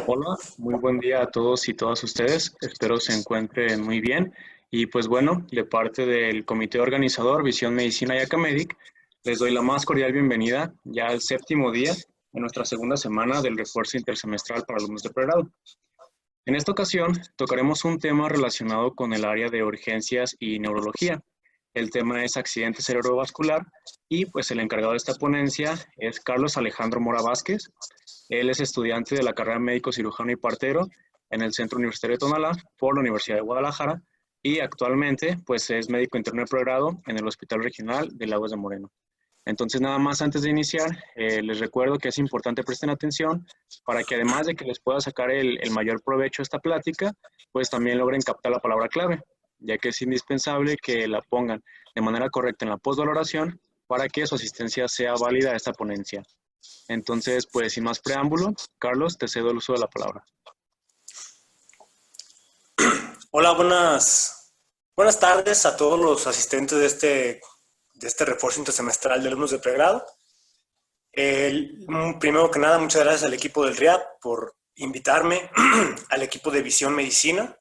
Hola, muy buen día a todos y todas ustedes. Espero se encuentren muy bien. Y pues bueno, de parte del comité organizador Visión Medicina y Acamedic, les doy la más cordial bienvenida ya al séptimo día de nuestra segunda semana del refuerzo intersemestral para alumnos de pregrado. En esta ocasión tocaremos un tema relacionado con el área de urgencias y neurología. El tema es accidente cerebrovascular y pues el encargado de esta ponencia es Carlos Alejandro Mora Vázquez. Él es estudiante de la carrera médico cirujano y partero en el Centro Universitario de Tonalá por la Universidad de Guadalajara y actualmente pues es médico interno de pregrado en el Hospital Regional de Lagos de Moreno. Entonces, nada más antes de iniciar, les recuerdo que es importante presten atención para que además de que les pueda sacar el mayor provecho a esta plática, pues también logren captar la palabra clave, ya que es indispensable que la pongan de manera correcta en la postvaloración para que su asistencia sea válida a esta ponencia. Entonces, pues sin más preámbulo, Carlos, te cedo el uso de la palabra. Hola, buenas tardes a todos los asistentes de este refuerzo intersemestral de alumnos de pregrado. Primero que nada, muchas gracias al equipo del RIAP por invitarme, al equipo de Visión Medicina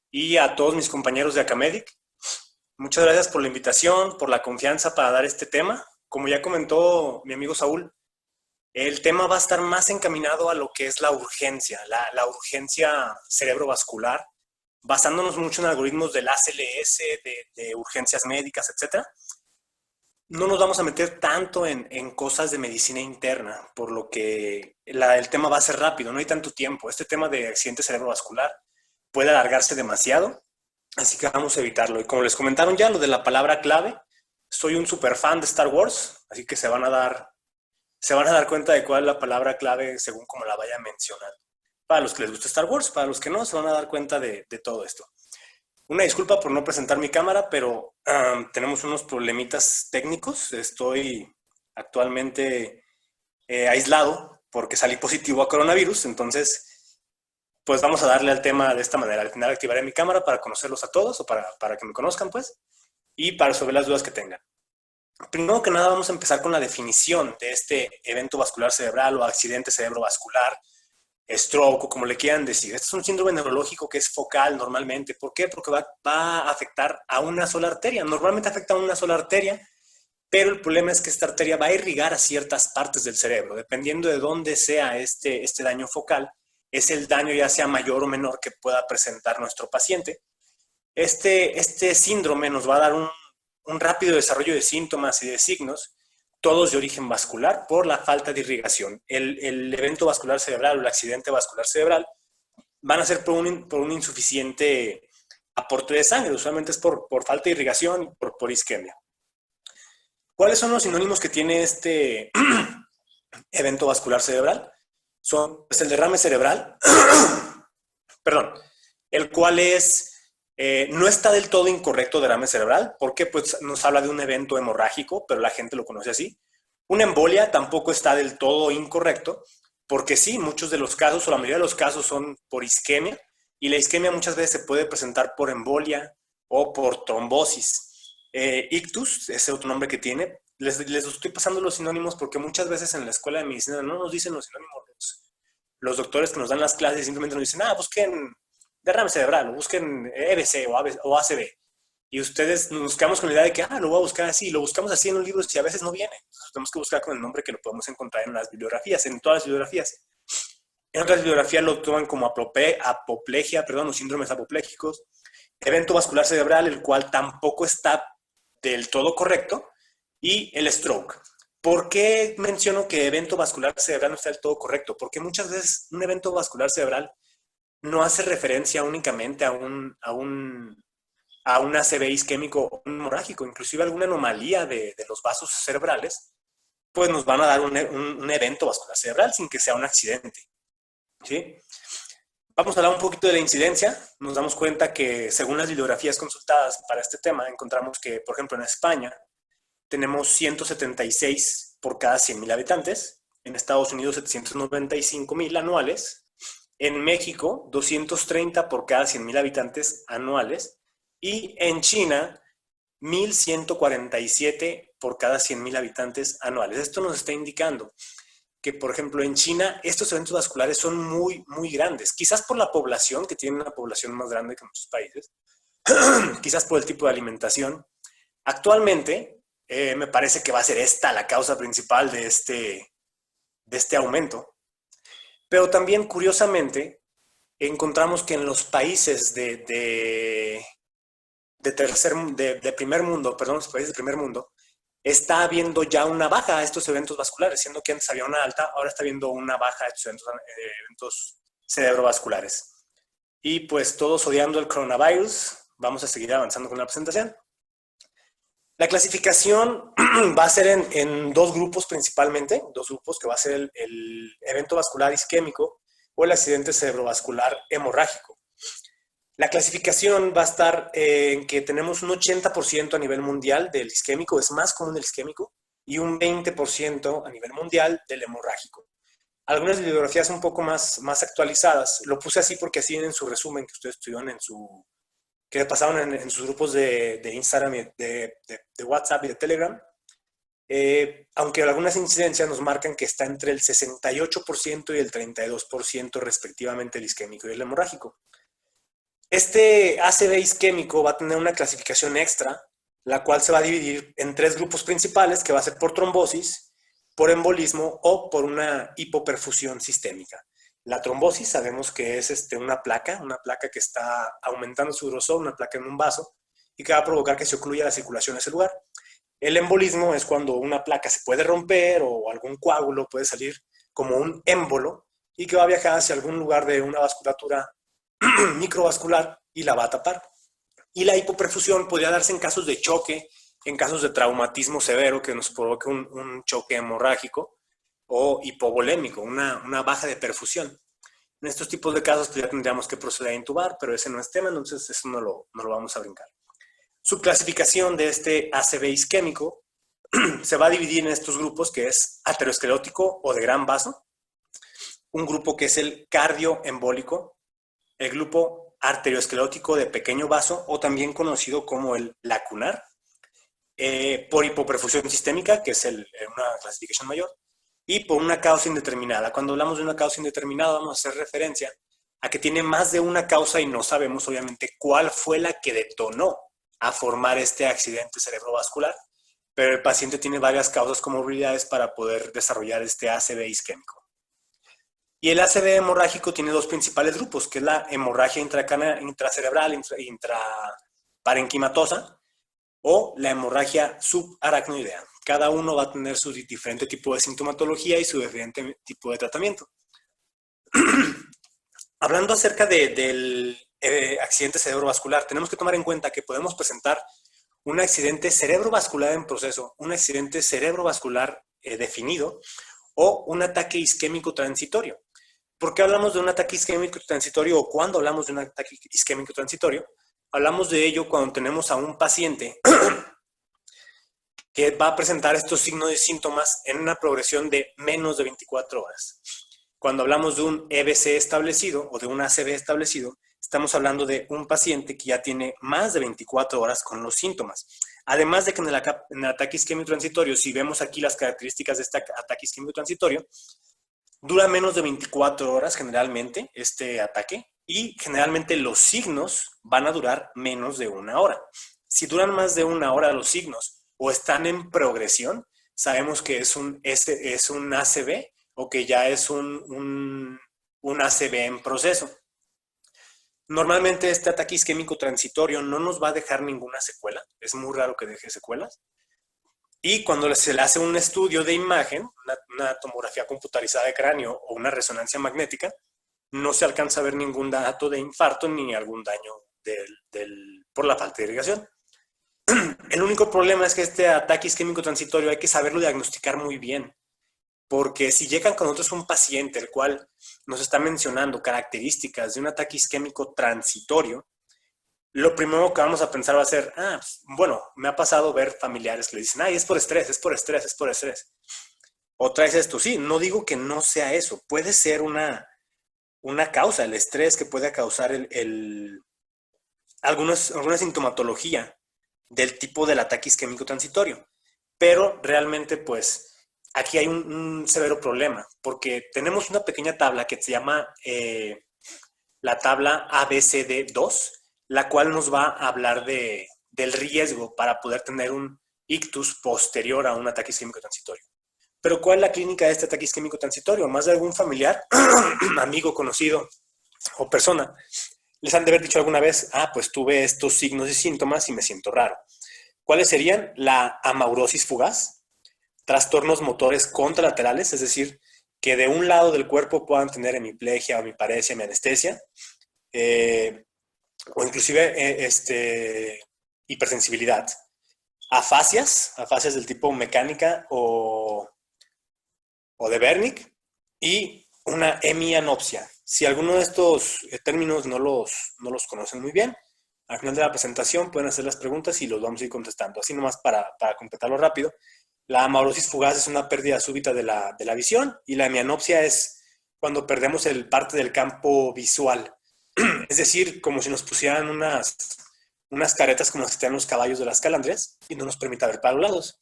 y a todos mis compañeros de Acamedic. Muchas gracias por la invitación, por la confianza para dar este tema. Como ya comentó mi amigo Saúl, el tema va a estar más encaminado a lo que es la urgencia, la urgencia cerebrovascular, basándonos mucho en algoritmos del ACLS, de urgencias médicas, etc. No nos vamos a meter tanto en cosas de medicina interna, por lo que el tema va a ser rápido, no hay tanto tiempo. Este tema de accidente cerebrovascular puede alargarse demasiado, así que vamos a evitarlo. Y como les comentaron ya, lo de la palabra clave, soy un super fan de Star Wars, así que se van a dar cuenta de cuál es la palabra clave según como la vaya a mencionar. Para los que les gusta Star Wars, para los que no, se van a dar cuenta de todo esto. Una disculpa por no presentar mi cámara, pero tenemos unos problemitas técnicos. Estoy actualmente aislado porque salí positivo a coronavirus, entonces pues vamos a darle al tema de esta manera. Al final activaré mi cámara para conocerlos a todos o para que me conozcan pues y para resolver las dudas que tengan. Primero que nada vamos a empezar con la definición de este evento vascular cerebral o accidente cerebrovascular, stroke o como le quieran decir. Este es un síndrome neurológico que es focal normalmente. ¿Por qué? Porque va a afectar a una sola arteria. Normalmente afecta a una sola arteria, pero el problema es que esta arteria va a irrigar a ciertas partes del cerebro. Dependiendo de dónde sea este daño focal, es el daño ya sea mayor o menor que pueda presentar nuestro paciente. Este síndrome nos va a dar un rápido desarrollo de síntomas y de signos, todos de origen vascular por la falta de irrigación. El evento vascular cerebral o el accidente vascular cerebral van a ser por un insuficiente aporte de sangre, usualmente es por falta de irrigación y por isquemia. ¿Cuáles son los sinónimos que tiene este evento vascular cerebral? Son pues, el derrame cerebral, perdón, el cual no está del todo incorrecto derrame cerebral, porque pues, nos habla de un evento hemorrágico, pero la gente lo conoce así. Una embolia tampoco está del todo incorrecto, porque sí, muchos de los casos, o la mayoría de los casos, son por isquemia, y la isquemia muchas veces se puede presentar por embolia o por trombosis. Ictus, ese es otro nombre que tiene. Les estoy pasando los sinónimos porque muchas veces en la escuela de medicina no nos dicen los sinónimos los doctores que nos dan las clases simplemente nos dicen, busquen derrame cerebral, o busquen EBC o ACV. Y ustedes nos quedamos con la idea de que, lo voy a buscar así, lo buscamos así en los libros y a veces no viene. Entonces, tenemos que buscar con el nombre que lo podemos encontrar en las bibliografías, en todas las bibliografías. En otras bibliografías lo toman como apoplejia, o síndromes apopléjicos. Evento vascular cerebral, el cual tampoco está del todo correcto. Y el stroke. ¿Por qué menciono que evento vascular cerebral no está del todo correcto? Porque muchas veces un evento vascular cerebral no hace referencia únicamente a un ACV isquémico o un hemorrágico, inclusive alguna anomalía de los vasos cerebrales, pues nos van a dar un evento vascular cerebral sin que sea un accidente. ¿Sí? Vamos a hablar un poquito de la incidencia. Nos damos cuenta que según las bibliografías consultadas para este tema, encontramos que, por ejemplo, en España tenemos 176 por cada 100,000 habitantes, en Estados Unidos 795,000 anuales, en México 230 por cada 100,000 habitantes anuales, y en China 1,147 por cada 100,000 habitantes anuales. Esto nos está indicando que, por ejemplo, en China estos eventos vasculares son muy, muy grandes. Quizás por la población, que tiene una población más grande que muchos países, quizás por el tipo de alimentación. Actualmente, me parece que va a ser esta la causa principal de este aumento. Pero también, curiosamente, encontramos que en los países de primer mundo, perdón, los países de primer mundo, está habiendo ya una baja a estos eventos vasculares, siendo que antes había una alta, ahora está habiendo una baja a estos eventos cerebrovasculares. Y pues todos odiando el coronavirus, vamos a seguir avanzando con la presentación. La clasificación va a ser en dos grupos principalmente, dos grupos que va a ser el evento vascular isquémico o el accidente cerebrovascular hemorrágico. La clasificación va a estar en que tenemos un 80% a nivel mundial del isquémico, es más común el isquémico, y un 20% a nivel mundial del hemorrágico. Algunas bibliografías un poco más actualizadas, lo puse así porque así en su resumen que ustedes tuvieron que pasaron en sus grupos de Instagram, de WhatsApp y de Telegram, aunque algunas incidencias nos marcan que está entre el 68% y el 32% respectivamente el isquémico y el hemorrágico. Este ACV isquémico va a tener una clasificación extra, la cual se va a dividir en tres grupos principales, que va a ser por trombosis, por embolismo o por una hipoperfusión sistémica. La trombosis sabemos que es una placa que está aumentando su grosor, una placa en un vaso, y que va a provocar que se ocluya la circulación en ese lugar. El embolismo es cuando una placa se puede romper o algún coágulo puede salir como un émbolo y que va a viajar hacia algún lugar de una vasculatura microvascular y la va a tapar. Y la hipoperfusión podría darse en casos de choque, en casos de traumatismo severo que nos provoque un choque hemorrágico, o hipovolémico, una baja de perfusión. En estos tipos de casos pues ya tendríamos que proceder a intubar, pero ese no es tema, entonces eso no lo vamos a brincar. Su clasificación de este ACV isquémico se va a dividir en estos grupos, que es aterosclerótico o de gran vaso, un grupo que es el cardioembólico, el grupo arteriosclerótico de pequeño vaso, o también conocido como el lacunar, por hipoperfusión sistémica, que es una clasificación mayor, y por una causa indeterminada. Cuando hablamos de una causa indeterminada vamos a hacer referencia a que tiene más de una causa y no sabemos obviamente cuál fue la que detonó a formar este accidente cerebrovascular, pero el paciente tiene varias causas comorbilidades para poder desarrollar este ACV isquémico. Y el ACV hemorrágico tiene dos principales grupos, que es la hemorragia intracerebral, intraparenquimatosa, o la hemorragia subaracnoidea. Cada uno va a tener su diferente tipo de sintomatología y su diferente tipo de tratamiento. Hablando acerca del accidente cerebrovascular, tenemos que tomar en cuenta que podemos presentar un accidente cerebrovascular en proceso, un accidente cerebrovascular definido o un ataque isquémico transitorio. ¿Por qué hablamos de un ataque isquémico transitorio o cuándo hablamos de un ataque isquémico transitorio? Hablamos de ello cuando tenemos a un paciente que va a presentar estos signos y síntomas en una progresión de menos de 24 horas. Cuando hablamos de un EBC establecido o de un ACV establecido, estamos hablando de un paciente que ya tiene más de 24 horas con los síntomas. Además de que en el ataque isquémico transitorio, si vemos aquí las características de este ataque isquémico transitorio, dura menos de 24 horas generalmente este ataque y generalmente los signos van a durar menos de una hora. Si duran más de una hora los signos o están en progresión, sabemos que es un ACV o que ya es un ACV en proceso. Normalmente este ataque isquémico transitorio no nos va a dejar ninguna secuela, es muy raro que deje secuelas. Y cuando se le hace un estudio de imagen, una tomografía computarizada de cráneo o una resonancia magnética, no se alcanza a ver ningún dato de infarto ni algún daño por la falta de irrigación. El único problema es que este ataque isquémico transitorio hay que saberlo diagnosticar muy bien, porque si llegan con nosotros un paciente el cual nos está mencionando características de un ataque isquémico transitorio, lo primero que vamos a pensar va a ser, bueno, me ha pasado ver familiares que le dicen, es por estrés, es por estrés, es por estrés. O traes esto, sí, no digo que no sea eso, puede ser una causa, el estrés que puede causar alguna sintomatología del tipo del ataque isquémico transitorio. Pero realmente, pues, aquí hay un severo problema, porque tenemos una pequeña tabla que se llama la tabla ABCD2, la cual nos va a hablar del riesgo para poder tener un ictus posterior a un ataque isquémico transitorio. Pero ¿cuál es la clínica de este ataque isquémico transitorio? Más de algún familiar, amigo, conocido o persona les han de haber dicho alguna vez, pues tuve estos signos y síntomas y me siento raro. ¿Cuáles serían? La amaurosis fugaz, trastornos motores contralaterales, es decir, que de un lado del cuerpo puedan tener hemiplegia, hemiparesia, hemianestesia, o inclusive hipersensibilidad. Afasias del tipo mecánica o de Wernicke, y una hemianopsia. Si alguno de estos términos no los conocen muy bien, al final de la presentación pueden hacer las preguntas y los vamos a ir contestando. Así nomás para completarlo rápido. La amaurosis fugaz es una pérdida súbita de la visión, y la hemianopsia es cuando perdemos parte del campo visual. Es decir, como si nos pusieran unas caretas como las que tienen los caballos de las calandrias y no nos permita ver para los lados.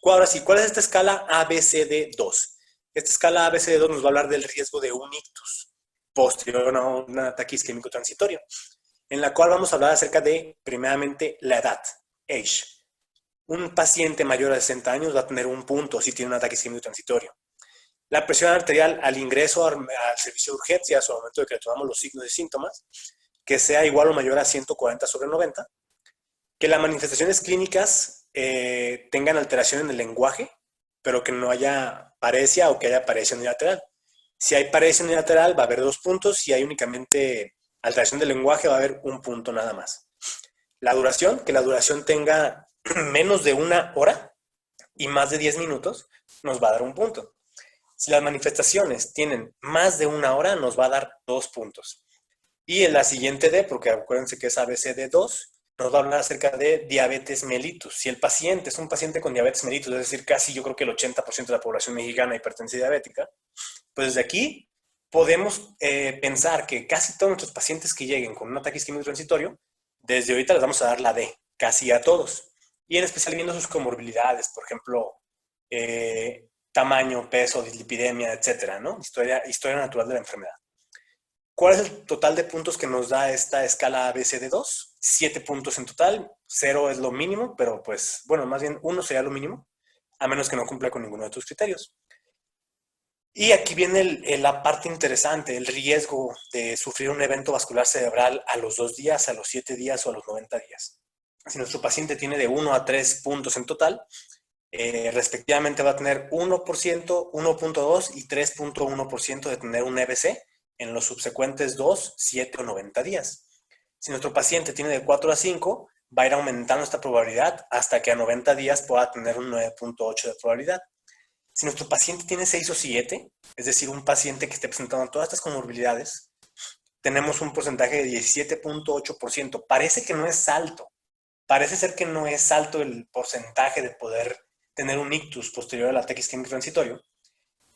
Ahora sí, ¿cuál es esta escala ABCD2? Esta escala ABCD2 nos va a hablar del riesgo de un ictus posterior a un ataque isquémico transitorio, en la cual vamos a hablar acerca de, primeramente, la edad, age. Un paciente mayor de 60 años va a tener un punto si tiene un ataque isquémico transitorio. La presión arterial al ingreso al servicio de urgencias o al momento de que le tomamos los signos y síntomas, que sea igual o mayor a 140/90. Que las manifestaciones clínicas tengan alteración en el lenguaje, pero que no haya paresia o que haya paresia unilateral. Si hay paresia unilateral va a haber 2 puntos, si hay únicamente alteración del lenguaje va a haber 1 punto nada más. La duración, que la duración tenga menos de 1 hora y más de 10 minutos, nos va a dar 1 punto. Si las manifestaciones tienen más de 1 hora, nos va a dar 2 puntos. Y en la siguiente D, porque acuérdense que es ABCD2, nos va a hablar acerca de diabetes mellitus. Si el paciente es un paciente con diabetes mellitus, es decir, casi yo creo que el 80% de la población mexicana hipertensiva diabética, pues desde aquí podemos pensar que casi todos nuestros pacientes que lleguen con un ataque isquémico transitorio, desde ahorita les vamos a dar la D, casi a todos. Y en especial viendo sus comorbilidades, por ejemplo, tamaño, peso, dislipidemia, etcétera, ¿no? Historia natural de la enfermedad. ¿Cuál es el total de puntos que nos da esta escala ABCD2? 7 puntos en total, 0 es lo mínimo, pero pues, bueno, más bien 1 sería lo mínimo, a menos que no cumpla con ninguno de tus criterios. Y aquí viene la parte interesante, el riesgo de sufrir un evento vascular cerebral a los 2 días, a los 7 días o a los 90 días. Si nuestro paciente tiene de 1 a 3 puntos en total, respectivamente va a tener 1%, 1.2 y 3.1% de tener un EBC en los subsecuentes 2, 7 o 90 días. Si nuestro paciente tiene de 4 a 5, va a ir aumentando esta probabilidad hasta que a 90 días pueda tener un 9.8 de probabilidad. Si nuestro paciente tiene 6 o 7, es decir, un paciente que esté presentando todas estas comorbilidades, tenemos un porcentaje de 17.8%. Parece que no es alto. Parece ser que no es alto el porcentaje de poder tener un ictus posterior al ataque isquémico transitorio,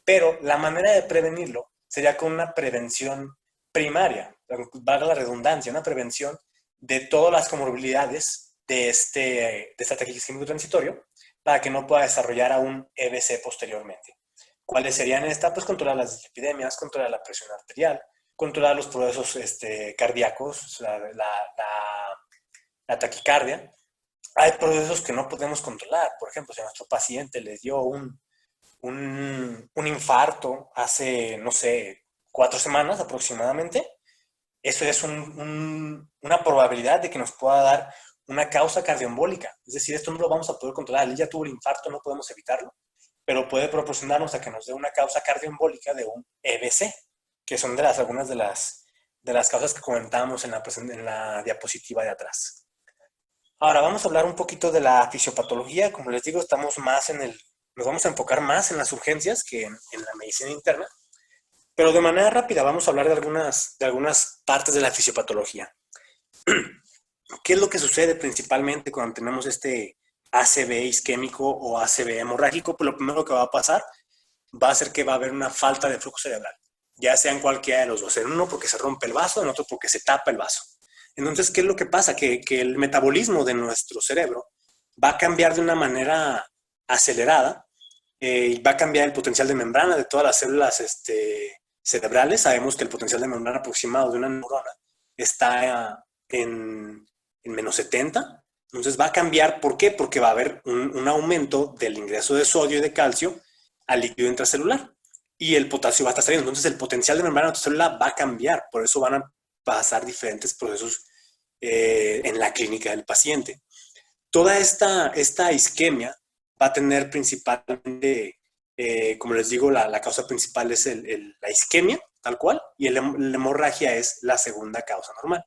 pero la manera de prevenirlo sería con una prevención primaria, valga la redundancia, una prevención de todas las comorbilidades de este ataque isquémico transitorio para que no pueda desarrollar a un EBC posteriormente. ¿Cuáles serían estas? Pues controlar las dislipidemias, controlar la presión arterial, controlar los procesos cardíacos, la taquicardia. Hay procesos que no podemos controlar. Por ejemplo, si a nuestro paciente le dio un infarto hace, no sé, 4 semanas aproximadamente, eso es una probabilidad de que nos pueda dar una causa cardioembólica. Es decir, esto no lo vamos a poder controlar. Él ya tuvo el infarto, no podemos evitarlo, pero puede proporcionarnos a que nos dé una causa cardioembólica de un EBC, que son algunas de las causas que comentábamos en la diapositiva de atrás. Ahora vamos a hablar un poquito de la fisiopatología. Como les digo, nos vamos a enfocar más en las urgencias que en la medicina interna, pero de manera rápida vamos a hablar de algunas partes de la fisiopatología. ¿Qué es lo que sucede principalmente cuando tenemos este ACV isquémico o ACV hemorrágico? Pues lo primero que va a pasar va a ser que va a haber una falta de flujo cerebral, ya sea en cualquiera de los dos, en uno porque se rompe el vaso, en otro porque se tapa el vaso. Entonces, ¿qué es lo que pasa? Que el metabolismo de nuestro cerebro va a cambiar de una manera acelerada, va a cambiar el potencial de membrana de todas las células cerebrales. Sabemos que el potencial de membrana aproximado de una neurona está en menos 70. Entonces va a cambiar. ¿Por qué? Porque va a haber un aumento del ingreso de sodio y de calcio al líquido intracelular y el potasio va a estar saliendo. Entonces el potencial de membrana intracelular va a cambiar. Por eso van a pasar diferentes procesos en la clínica del paciente. Toda esta isquemia va a tener principalmente, como les digo, la causa principal es la isquemia, tal cual, y la hemorragia es la segunda causa normal.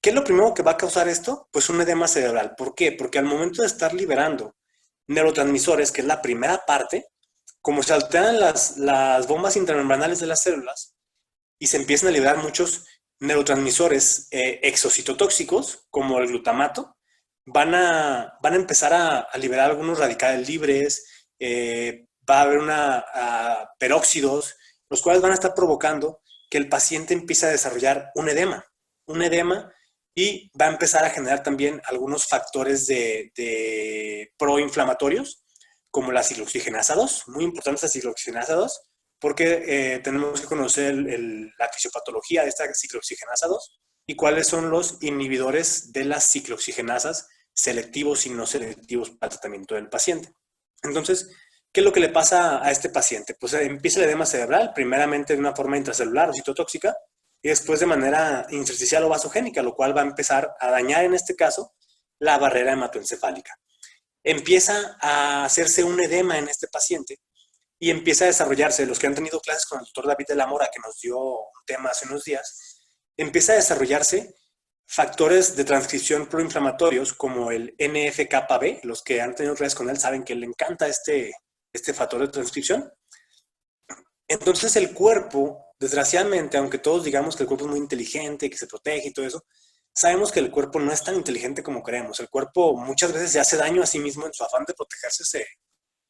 ¿Qué es lo primero que va a causar esto? Pues un edema cerebral. ¿Por qué? Porque al momento de estar liberando neurotransmisores, que es la primera parte, como se alteran las bombas intramembranales de las células y se empiezan a liberar muchos neurotransmisores exocitotóxicos, como el glutamato, van a empezar a liberar algunos radicales libres, va a haber peróxidos, los cuales van a estar provocando que el paciente empiece a desarrollar un edema y va a empezar a generar también algunos factores de proinflamatorios, como la ciclooxigenasa 2, muy importante la ciclooxigenasa 2, porque tenemos que conocer la fisiopatología de esta ciclooxigenasa 2 y cuáles son los inhibidores de las ciclooxigenasas selectivos y no selectivos para el tratamiento del paciente. Entonces, ¿qué es lo que le pasa a este paciente? Pues empieza el edema cerebral, primeramente de una forma intracelular o citotóxica, y después de manera intersticial o vasogénica, lo cual va a empezar a dañar, en este caso, la barrera hematoencefálica. Empieza a hacerse un edema en este paciente y empieza a desarrollarse, los que han tenido clases con el doctor David de la Mora, que nos dio un tema hace unos días, empieza a desarrollarse factores de transcripción proinflamatorios como el NF-κB. Los que han tenido clases con él saben que le encanta este factor de transcripción. Entonces el cuerpo, desgraciadamente, aunque todos digamos que el cuerpo es muy inteligente, que se protege y todo eso, sabemos que el cuerpo no es tan inteligente como creemos. El cuerpo muchas veces se hace daño a sí mismo en su afán de protegerse,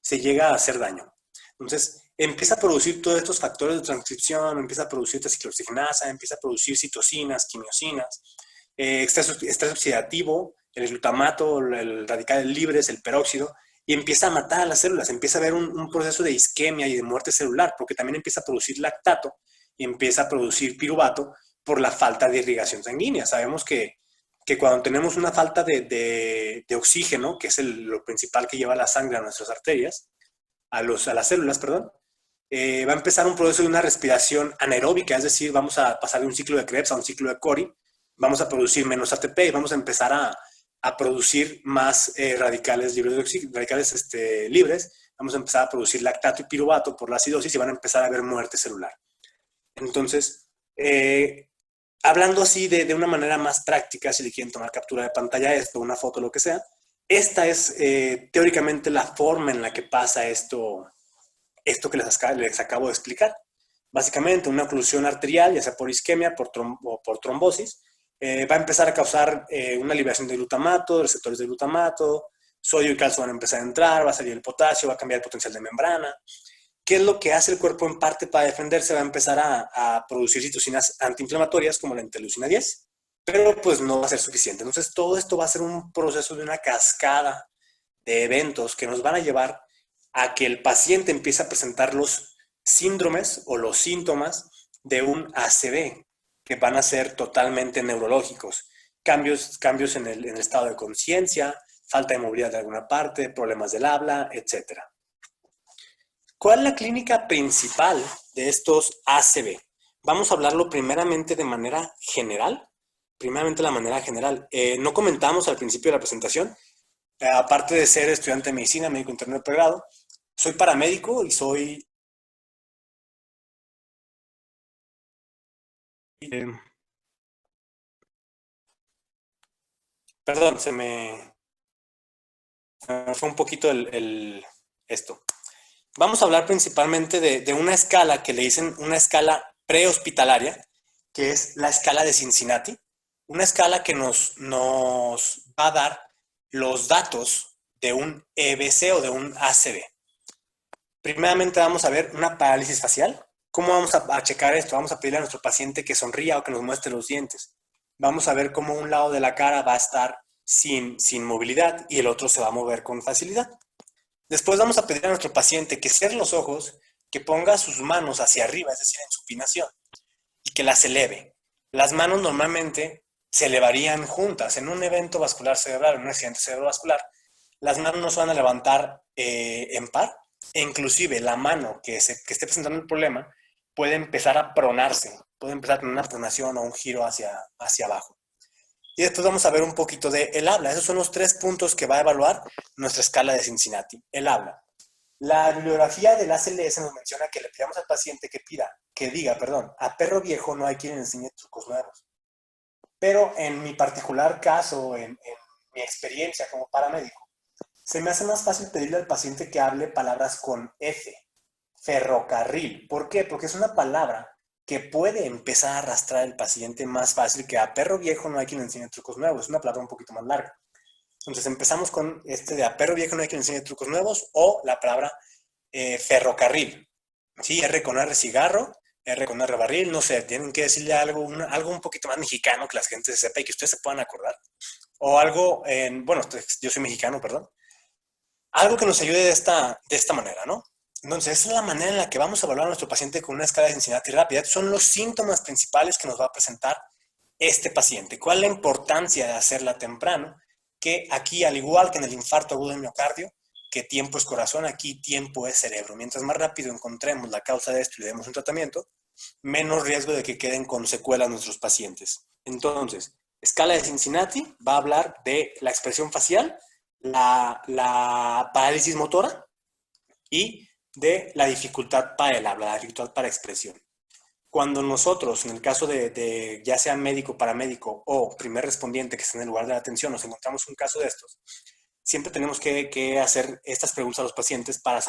se llega a hacer daño. Entonces empieza a producir todos estos factores de transcripción, empieza a producir ciclooxigenasa, empieza a producir citocinas, quimiosinas, estrés oxidativo, el glutamato, el radical libres, el peróxido, y empieza a matar a las células, empieza a haber un proceso de isquemia y de muerte celular, porque también empieza a producir lactato y empieza a producir piruvato por la falta de irrigación sanguínea. Sabemos que cuando tenemos una falta de oxígeno, que es lo principal que lleva la sangre a nuestras arterias, a las células, perdón, va a empezar un proceso de una respiración anaeróbica, es decir, vamos a pasar de un ciclo de Krebs a un ciclo de Cori, vamos a producir menos ATP y vamos a empezar a producir más radicales libres, vamos a empezar a producir lactato y piruvato por la acidosis y van a empezar a haber muerte celular. Entonces, hablando así de una manera más práctica, si le quieren tomar captura de pantalla esto, una foto, lo que sea, esta es teóricamente la forma en la que pasa esto que les acabo de explicar. Básicamente, una oclusión arterial, ya sea por isquemia o por trombosis, va a empezar a causar una liberación de glutamato, receptores de glutamato, sodio y calcio van a empezar a entrar, va a salir el potasio, va a cambiar el potencial de membrana. ¿Qué es lo que hace el cuerpo en parte para defenderse? Va a empezar a producir citocinas antiinflamatorias como la interleucina 10, pero pues no va a ser suficiente. Entonces todo esto va a ser un proceso de una cascada de eventos que nos van a llevar a que el paciente empiece a presentar los síndromes o los síntomas de un ACV, que van a ser totalmente neurológicos. Cambios en el estado de conciencia, falta de movilidad de alguna parte, problemas del habla, etc. ¿Cuál es la clínica principal de estos ACV? Vamos a hablarlo primeramente de manera general. No comentamos al principio de la presentación, aparte de ser estudiante de medicina, médico interno de pregrado, soy paramédico y soy... perdón, se me fue un poquito esto. Vamos a hablar principalmente de una escala que le dicen una escala prehospitalaria, que es la escala de Cincinnati, una escala que nos va a dar los datos de un EBC o de un ACV. Primeramente vamos a ver una parálisis facial. ¿Cómo vamos a checar esto? Vamos a pedirle a nuestro paciente que sonría o que nos muestre los dientes. Vamos a ver cómo un lado de la cara va a estar sin movilidad y el otro se va a mover con facilidad. Después vamos a pedir a nuestro paciente que cierre los ojos, que ponga sus manos hacia arriba, es decir, en supinación, y que las eleve. Las manos normalmente se elevarían juntas. En un evento vascular cerebral, en un accidente cerebrovascular, las manos no se van a levantar en par, e inclusive la mano que esté presentando el problema puede empezar a pronarse, puede empezar a tener una pronación o un giro hacia abajo. Y después vamos a ver un poquito de el habla. Esos son los 3 puntos que va a evaluar nuestra escala de Cincinnati. El habla. La bibliografía del ACLS nos menciona que le pidamos al paciente que diga, a perro viejo no hay quien le enseñe trucos nuevos. Pero en mi particular caso, en mi experiencia como paramédico, se me hace más fácil pedirle al paciente que hable palabras con F, ferrocarril. ¿Por qué? Porque es una palabra que puede empezar a arrastrar el paciente más fácil que a perro viejo no hay quien le enseñe trucos nuevos. Es una palabra un poquito más larga. Entonces empezamos con de a perro viejo no hay quien le enseñe trucos nuevos o la palabra ferrocarril. Sí, R con R cigarro, R con R barril, no sé, tienen que decirle algo un poquito más mexicano que la gente se sepa y que ustedes se puedan acordar. O algo, bueno, yo soy mexicano, perdón. Algo que nos ayude de esta manera, ¿no? Entonces, esa es la manera en la que vamos a evaluar a nuestro paciente con una escala de Cincinnati rápida. Son los síntomas principales que nos va a presentar este paciente. ¿Cuál es la importancia de hacerla temprano? Que aquí, al igual que en el infarto agudo de miocardio, que tiempo es corazón, aquí tiempo es cerebro. Mientras más rápido encontremos la causa de esto y le demos un tratamiento, menos riesgo de que queden con secuelas nuestros pacientes. Entonces, escala de Cincinnati va a hablar de la expresión facial, la parálisis motora y de la dificultad para el habla, la dificultad para expresión. Cuando nosotros, en el caso de ya sea médico, paramédico o primer respondiente que está en el lugar de la atención, nos encontramos un caso de estos, siempre tenemos que hacer estas preguntas a los pacientes para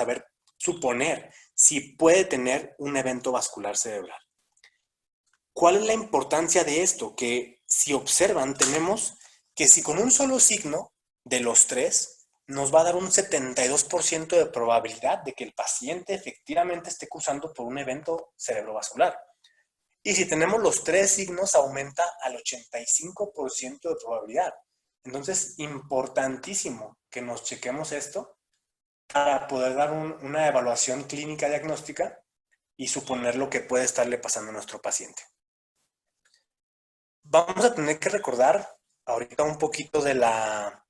suponer si puede tener un evento vascular cerebral. ¿Cuál es la importancia de esto? Que si observan, tenemos que si con un solo signo de los 3 nos va a dar un 72% de probabilidad de que el paciente efectivamente esté cursando por un evento cerebrovascular. Y si tenemos los 3 signos, aumenta al 85% de probabilidad. Entonces, importantísimo que nos chequemos esto para poder dar una evaluación clínica diagnóstica y suponer lo que puede estarle pasando a nuestro paciente. Vamos a tener que recordar ahorita un poquito de la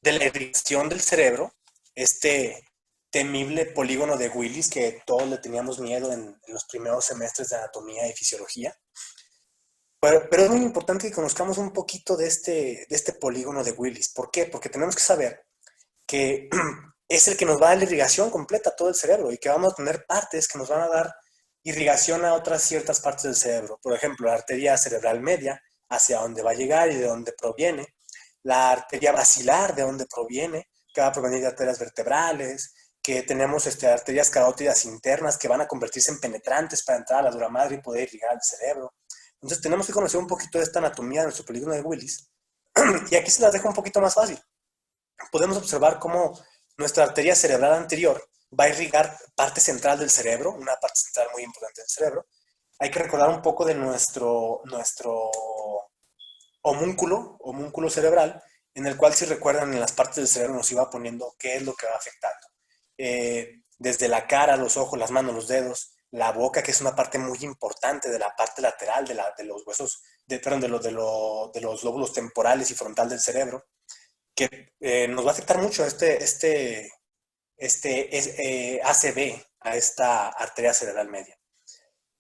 irrigación del cerebro, este temible polígono de Willis que todos le teníamos miedo en los primeros semestres de anatomía y fisiología. Pero es muy importante que conozcamos un poquito de este polígono de Willis. ¿Por qué? Porque tenemos que saber que es el que nos va a dar la irrigación completa a todo el cerebro y que vamos a tener partes que nos van a dar irrigación a otras ciertas partes del cerebro. Por ejemplo, la arteria cerebral media, hacia dónde va a llegar y de dónde proviene. La arteria basilar, de dónde proviene, que va a provenir de arterias vertebrales, que tenemos arterias carótidas internas que van a convertirse en penetrantes para entrar a la dura madre y poder irrigar al cerebro. Entonces tenemos que conocer un poquito de esta anatomía de nuestro polígono de Willis. Y aquí se las dejo un poquito más fácil. Podemos observar cómo nuestra arteria cerebral anterior va a irrigar parte central del cerebro, una parte central muy importante del cerebro. Hay que recordar un poco de nuestro homúnculo cerebral, en el cual, si recuerdan, en las partes del cerebro nos iba poniendo qué es lo que va afectando. Desde la cara, los ojos, las manos, los dedos, la boca, que es una parte muy importante de la parte lateral de los huesos, de los lóbulos temporales y frontal del cerebro, que nos va a afectar mucho ACV, a esta arteria cerebral media.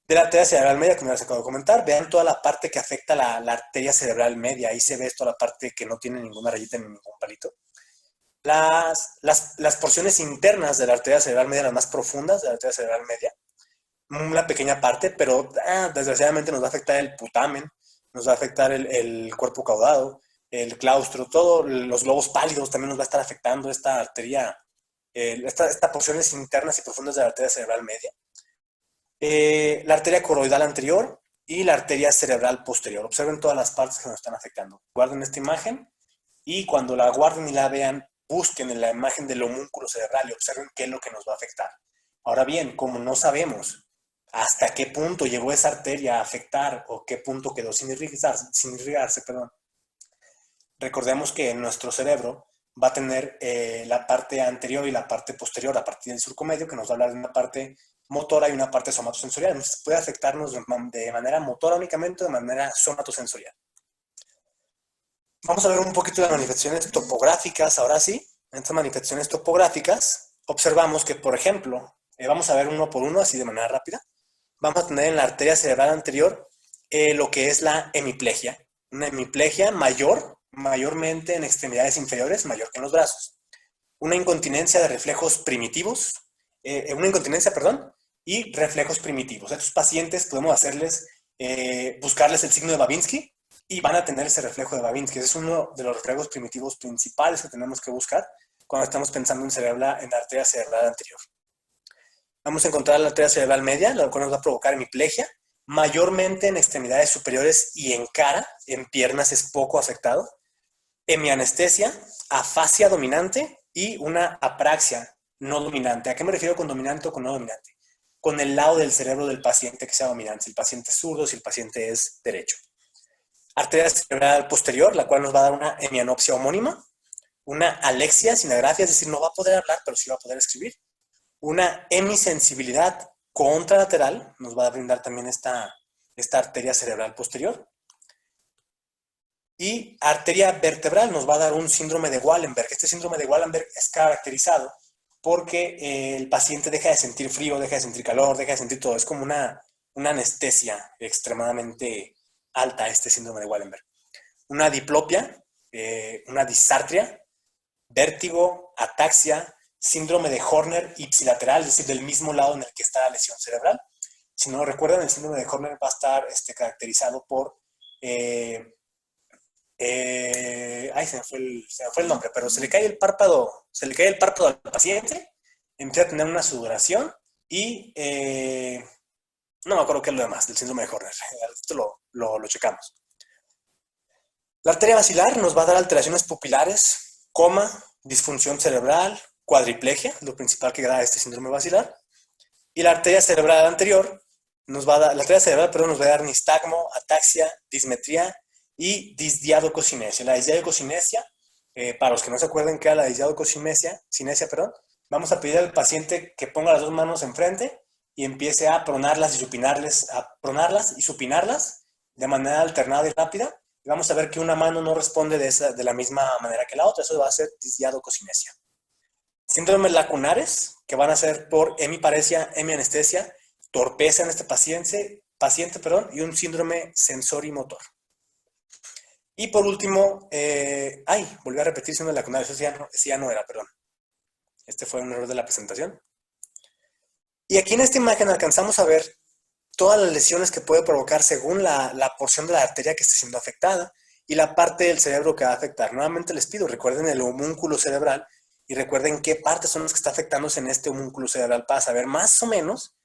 De la arteria cerebral media, como ya les acabo de comentar, vean toda la parte que afecta la arteria cerebral media. Ahí se ve toda la parte que no tiene ninguna rayita ni ningún palito. Las porciones internas de la arteria cerebral media, las más profundas de la arteria cerebral media, una pequeña parte, pero desgraciadamente nos va a afectar el putamen, nos va a afectar el cuerpo caudado, el claustro, todos los globos pálidos también nos va a estar afectando esta arteria, estas porciones internas y profundas de la arteria cerebral media. La arteria coroidal anterior y la arteria cerebral posterior. Observen todas las partes que nos están afectando. Guarden esta imagen y cuando la guarden y la vean, busquen en la imagen del homúnculo cerebral y observen qué es lo que nos va a afectar. Ahora bien, como no sabemos hasta qué punto llegó esa arteria a afectar o qué punto quedó sin irrigarse, recordemos que en nuestro cerebro va a tener la parte anterior y la parte posterior a partir del surco medio, que nos va a hablar de una parte motora y una parte somatosensorial. Entonces puede afectarnos de manera motora únicamente o de manera somatosensorial. Vamos a ver un poquito de las manifestaciones topográficas, ahora sí. En estas manifestaciones topográficas observamos que, por ejemplo, vamos a ver uno por uno, así de manera rápida. Vamos a tener en la arteria cerebral anterior lo que es la hemiplegia. Una hemiplegia mayormente en extremidades inferiores, mayor que en los brazos. Una incontinencia de reflejos primitivos, y reflejos primitivos. A estos pacientes podemos buscarles el signo de Babinski y van a tener ese reflejo de Babinski. Ese es uno de los reflejos primitivos principales que tenemos que buscar cuando estamos pensando en la arteria cerebral anterior. Vamos a encontrar la arteria cerebral media, la cual nos va a provocar hemiplegia, mayormente en extremidades superiores y en cara, en piernas es poco afectado. Hemianestesia, afasia dominante y una apraxia no dominante. ¿A qué me refiero con dominante o con no dominante? Con el lado del cerebro del paciente que sea dominante, si el paciente es zurdo, si el paciente es derecho. Arteria cerebral posterior, la cual nos va a dar una hemianopsia homónima, una alexia sin agrafia, es decir, no va a poder hablar, pero sí va a poder escribir. Una hemisensibilidad contralateral, nos va a brindar también esta arteria cerebral posterior. Y arteria vertebral nos va a dar un síndrome de Wallenberg. Este síndrome de Wallenberg es caracterizado porque el paciente deja de sentir frío, deja de sentir calor, deja de sentir todo. Es como una anestesia extremadamente alta, este síndrome de Wallenberg. Una diplopia, una disartria, vértigo, ataxia, síndrome de Horner ipsilateral, es decir, del mismo lado en el que está la lesión cerebral. Si no lo recuerdan, el síndrome de Horner va a estar caracterizado por... se me fue el nombre, pero se le cae el párpado al paciente, empieza a tener una sudoración y no me acuerdo qué es lo demás del síndrome de Horner. Esto lo checamos. La arteria basilar nos va a dar alteraciones pupilares, coma, disfunción cerebral, cuadriplegia, lo principal que da este síndrome basilar. Y la arteria cerebral anterior nos va a dar nistagmo, ataxia, dismetría y disdiadococinesia. La disdiadococinesia, para los que no se acuerden qué era la disdiadococinesia, vamos a pedir al paciente que ponga las dos manos enfrente y empiece a pronarlas y supinarlas de manera alternada y rápida. Y vamos a ver que una mano no responde de la misma manera que la otra. Eso va a ser disdiadococinesia. Síndromes lacunares, que van a ser por hemiparesia, hemianestesia, torpeza en este paciente, y un síndrome sensorimotor. Y por último, volví a repetir síndrome lacunar, ese ya no era, perdón. Este fue un error de la presentación. Y aquí en esta imagen alcanzamos a ver todas las lesiones que puede provocar según la porción de la arteria que esté siendo afectada y la parte del cerebro que va a afectar. Nuevamente les pido, recuerden el homúnculo cerebral y recuerden qué partes son las que está afectándose en este homúnculo cerebral para saber más o menos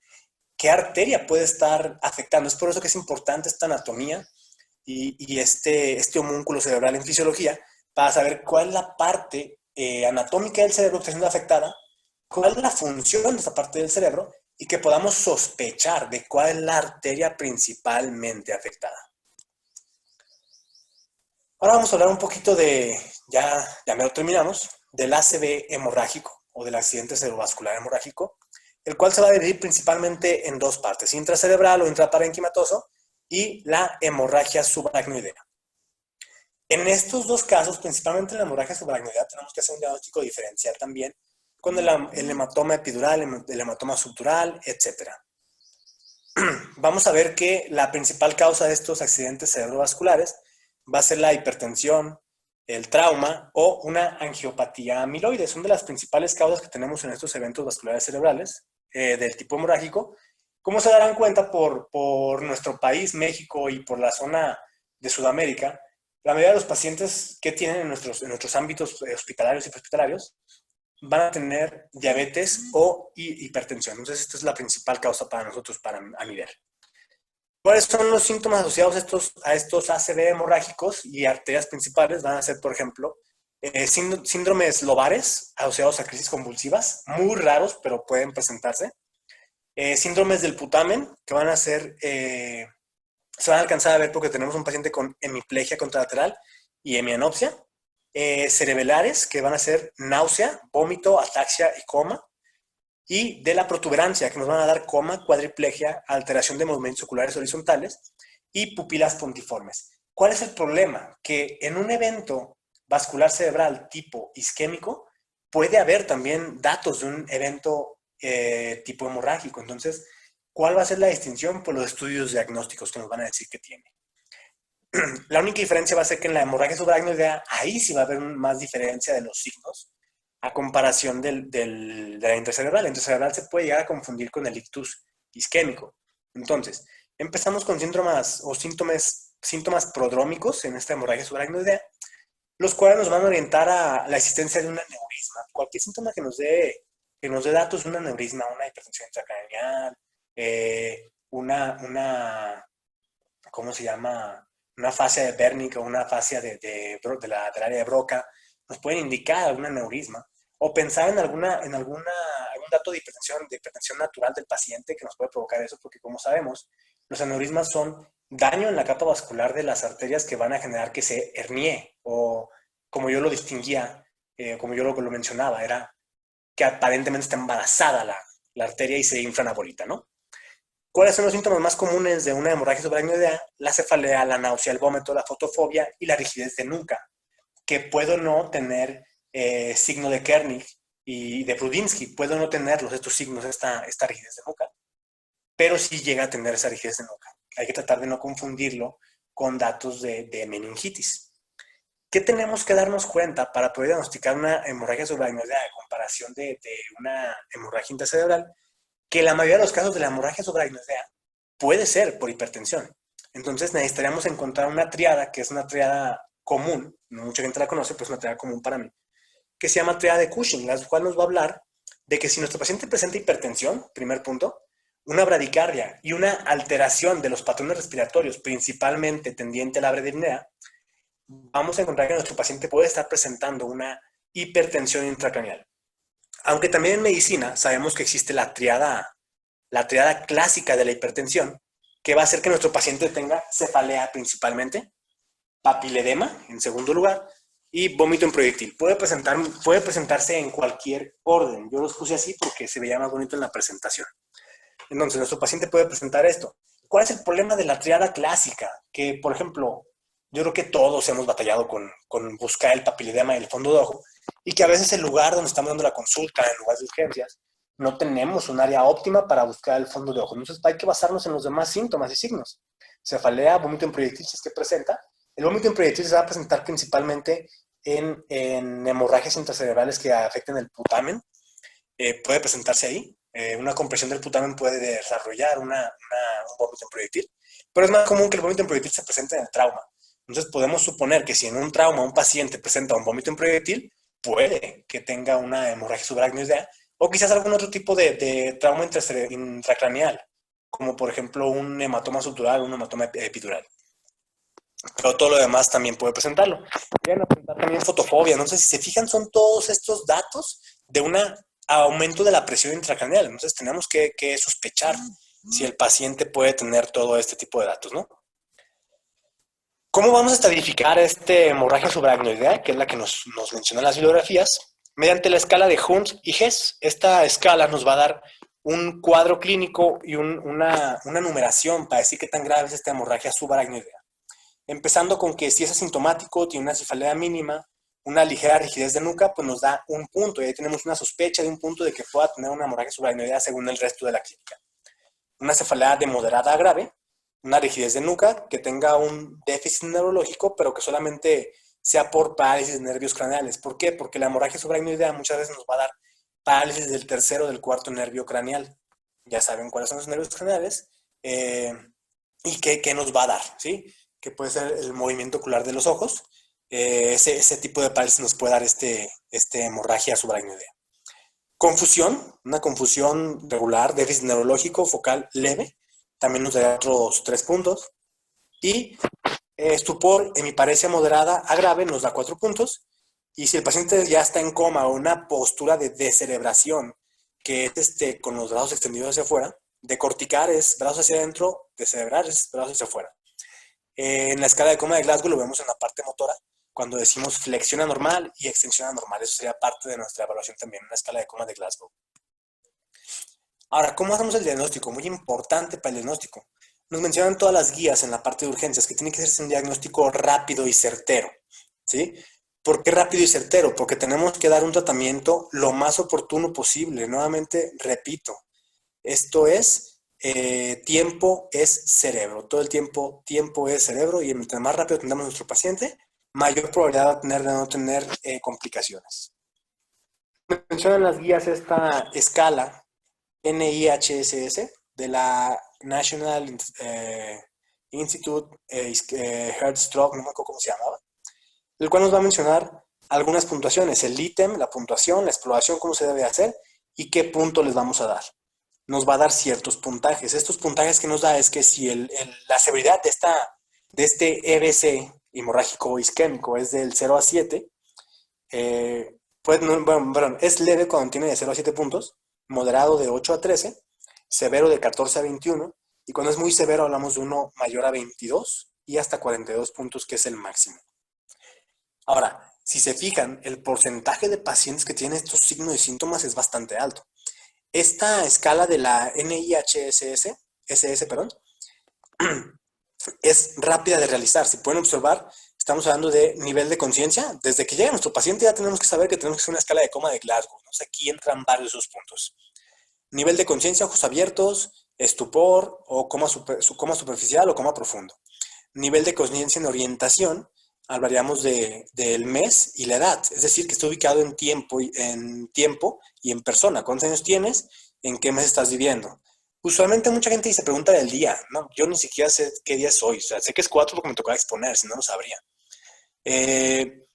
qué arteria puede estar afectando. Es por eso que es importante esta anatomía y este homúnculo cerebral en fisiología para saber cuál es la parte anatómica del cerebro que está siendo afectada, cuál es la función de esa parte del cerebro y que podamos sospechar de cuál es la arteria principalmente afectada. Ahora vamos a hablar un poquito ya me lo terminamos, del ACV hemorrágico o del accidente cerebrovascular hemorrágico, el cual se va a dividir principalmente en dos partes, intracerebral o intraparenquimatoso y la hemorragia subaracnoidea. En estos dos casos, principalmente en la hemorragia subaracnoidea, tenemos que hacer un diagnóstico diferencial también con el hematoma epidural, el hematoma subdural, etc. Vamos a ver que la principal causa de estos accidentes cerebrovasculares va a ser la hipertensión, el trauma o una angiopatía amiloide. Son de las principales causas que tenemos en estos eventos vasculares cerebrales del tipo hemorrágico. Como se darán cuenta por nuestro país, México, y por la zona de Sudamérica, la mayoría de los pacientes que tienen en nuestros ámbitos hospitalarios y prehospitalarios van a tener diabetes o hipertensión. Entonces, esta es la principal causa para nosotros, a mi ver. ¿Cuáles son los síntomas asociados a estos ACV hemorrágicos y arterias principales? Van a ser, por ejemplo, síndromes lobares asociados a crisis convulsivas, muy raros, pero pueden presentarse. Síndromes del putamen, que van a ser, se van a alcanzar a ver porque tenemos un paciente con hemiplegia contralateral y hemianopsia. cerebrales, que van a ser náusea, vómito, ataxia y coma, y de la protuberancia, que nos van a dar coma, cuadriplegia, alteración de movimientos oculares horizontales y pupilas puntiformes. ¿Cuál es el problema? Que en un evento vascular cerebral tipo isquémico puede haber también datos de un evento tipo hemorrágico. Entonces, ¿cuál va a ser la distinción? Por los estudios diagnósticos que nos van a decir que tiene. La única diferencia va a ser que en la hemorragia subaracnoidea, ahí sí va a haber más diferencia de los signos a comparación de la intracerebral. La intracerebral se puede llegar a confundir con el ictus isquémico. Entonces, empezamos con síntomas o síntomas prodrómicos en esta hemorragia subaracnoidea, los cuales nos van a orientar a la existencia de un aneurisma. Cualquier síntoma que nos dé datos de un aneurisma, una hipertensión intracraneal, ¿cómo se llama? Una fascia de Wernicke o una fascia del área de Broca, nos pueden indicar algún aneurisma. O pensar en algún dato de hipertensión natural del paciente que nos puede provocar eso, porque como sabemos, los aneurismas son daño en la capa vascular de las arterias que van a generar que se hernie, o como yo lo distinguía, como yo lo mencionaba, era que aparentemente está embarazada la arteria y se infla una bolita, ¿no? ¿Cuáles son los síntomas más comunes de una hemorragia subaracnoidea? La cefalea, la náusea, el vómito, la fotofobia y la rigidez de nuca, que puedo no tener signo de Kernig y de Brudinsky, puedo no tenerlos, estos signos, esta rigidez de nuca, pero sí llega a tener esa rigidez de nuca. Hay que tratar de no confundirlo con datos de meningitis. ¿Qué tenemos que darnos cuenta para poder diagnosticar una hemorragia subaracnoidea a comparación de una hemorragia intracerebral? Que la mayoría de los casos de la hemorragia subaracnoidea puede ser por hipertensión. Entonces necesitaríamos encontrar una triada, que es una triada común, no mucha gente la conoce, pero es una triada común para mí, que se llama triada de Cushing, la cual nos va a hablar de que si nuestro paciente presenta hipertensión, primer punto, una bradicardia y una alteración de los patrones respiratorios, principalmente tendiente a la bradipnea, vamos a encontrar que nuestro paciente puede estar presentando una hipertensión intracraneal. Aunque también en medicina sabemos que existe la triada clásica de la hipertensión, que va a hacer que nuestro paciente tenga cefalea principalmente, papiledema en segundo lugar, y vómito en proyectil. Puede presentarse en cualquier orden. Yo los puse así porque se veía más bonito en la presentación. Entonces, nuestro paciente puede presentar esto. ¿Cuál es el problema de la triada clásica? Que, por ejemplo, yo creo que todos hemos batallado con buscar el papiledema y el fondo de ojo, y que a veces el lugar donde estamos dando la consulta, en lugar de urgencias, no tenemos un área óptima para buscar el fondo de ojo. Entonces hay que basarnos en los demás síntomas y signos. Cefalea, vómito en proyectil, si es que presenta. El vómito en proyectil se va a presentar principalmente en hemorragias intracerebrales que afecten el putamen. Puede presentarse ahí. Una compresión del putamen puede desarrollar un vómito en proyectil. Pero es más común que el vómito en proyectil se presente en el trauma. Entonces podemos suponer que si en un trauma un paciente presenta un vómito en proyectil, puede que tenga una hemorragia subaracnoidea o quizás algún otro tipo de trauma intracraneal, como por ejemplo un hematoma subdural o un hematoma epidural. Pero todo lo demás también puede presentarlo. Pueden presentar también fotofobia. No sé si se fijan, son todos estos datos de un aumento de la presión intracraneal. Entonces tenemos que sospechar si el paciente puede tener todo este tipo de datos, ¿no? ¿Cómo vamos a estadificar hemorragia subaracnoidea, que es la que nos mencionan las bibliografías? Mediante la escala de Hunt y Hess. Esta escala nos va a dar un cuadro clínico y una numeración para decir qué tan grave es esta hemorragia subaracnoidea. Empezando con que si es asintomático, tiene una cefalea mínima, una ligera rigidez de nuca, pues nos da un punto, y ahí tenemos una sospecha de un punto de que pueda tener una hemorragia subaracnoidea según el resto de la clínica. Una cefalea de moderada a grave, una rigidez de nuca, que tenga un déficit neurológico, pero que solamente sea por parálisis de nervios craneales. ¿Por qué? Porque la hemorragia subaracnoidea muchas veces nos va a dar parálisis del tercero o del cuarto nervio craneal. Ya saben cuáles son los nervios craneales y qué nos va a dar, ¿sí? Que puede ser el movimiento ocular de los ojos. Ese tipo de parálisis nos puede dar hemorragia subaracnoidea. Confusión, una confusión regular, déficit neurológico focal leve, también nos da otros 3 puntos. Y estupor, hemiparesia moderada a grave, nos da 4 puntos. Y si el paciente ya está en coma o una postura de descerebración, que es con los brazos extendidos hacia afuera, decorticar es brazos hacia adentro, descerebrar es brazos hacia afuera. En la escala de coma de Glasgow lo vemos en la parte motora, cuando decimos flexión anormal y extensión anormal. Eso sería parte de nuestra evaluación también, una escala de Coman de Glasgow. Ahora, ¿cómo hacemos el diagnóstico? Muy importante para el diagnóstico. Nos mencionan todas las guías en la parte de urgencias que tiene que ser un diagnóstico rápido y certero, ¿sí? ¿Por qué rápido y certero? Porque tenemos que dar un tratamiento lo más oportuno posible. Nuevamente, repito, esto es, tiempo es cerebro. Todo el tiempo es cerebro, y mientras más rápido atendamos a nuestro paciente, mayor probabilidad va a tener de no tener complicaciones. Mencionan las guías esta escala NIHSS de la National Institute Heart Stroke, no me acuerdo cómo se llamaba, el cual nos va a mencionar algunas puntuaciones, el ítem, la puntuación, la exploración, cómo se debe hacer y qué punto les vamos a dar. Nos va a dar ciertos puntajes. Estos puntajes que nos da es que si la severidad de este EBC, hemorrágico isquémico, es del 0 a 7, pues, es leve cuando tiene de 0 a 7 puntos, moderado de 8 a 13, severo de 14 a 21, y cuando es muy severo hablamos de uno mayor a 22 y hasta 42 puntos, que es el máximo. Ahora, si se fijan, el porcentaje de pacientes que tienen estos signos y síntomas es bastante alto. Esta escala de la NIHSS, es rápida de realizar. Si pueden observar, estamos hablando de nivel de conciencia. Desde que llega nuestro paciente ya tenemos que saber que tenemos que hacer una escala de Coman de Glasgow. Entonces aquí entran varios de esos puntos. Nivel de conciencia, ojos abiertos, estupor, o coma superficial o coma profundo. Nivel de conciencia en orientación, hablaríamos del mes y la edad, es decir, que está ubicado en tiempo y en persona. ¿Cuántos años tienes? ¿En qué mes estás viviendo? Usualmente mucha gente se pregunta del día, ¿no? Yo ni siquiera sé qué día es hoy, o sea, sé que es 4 porque me tocaba exponer, si no lo sabría. El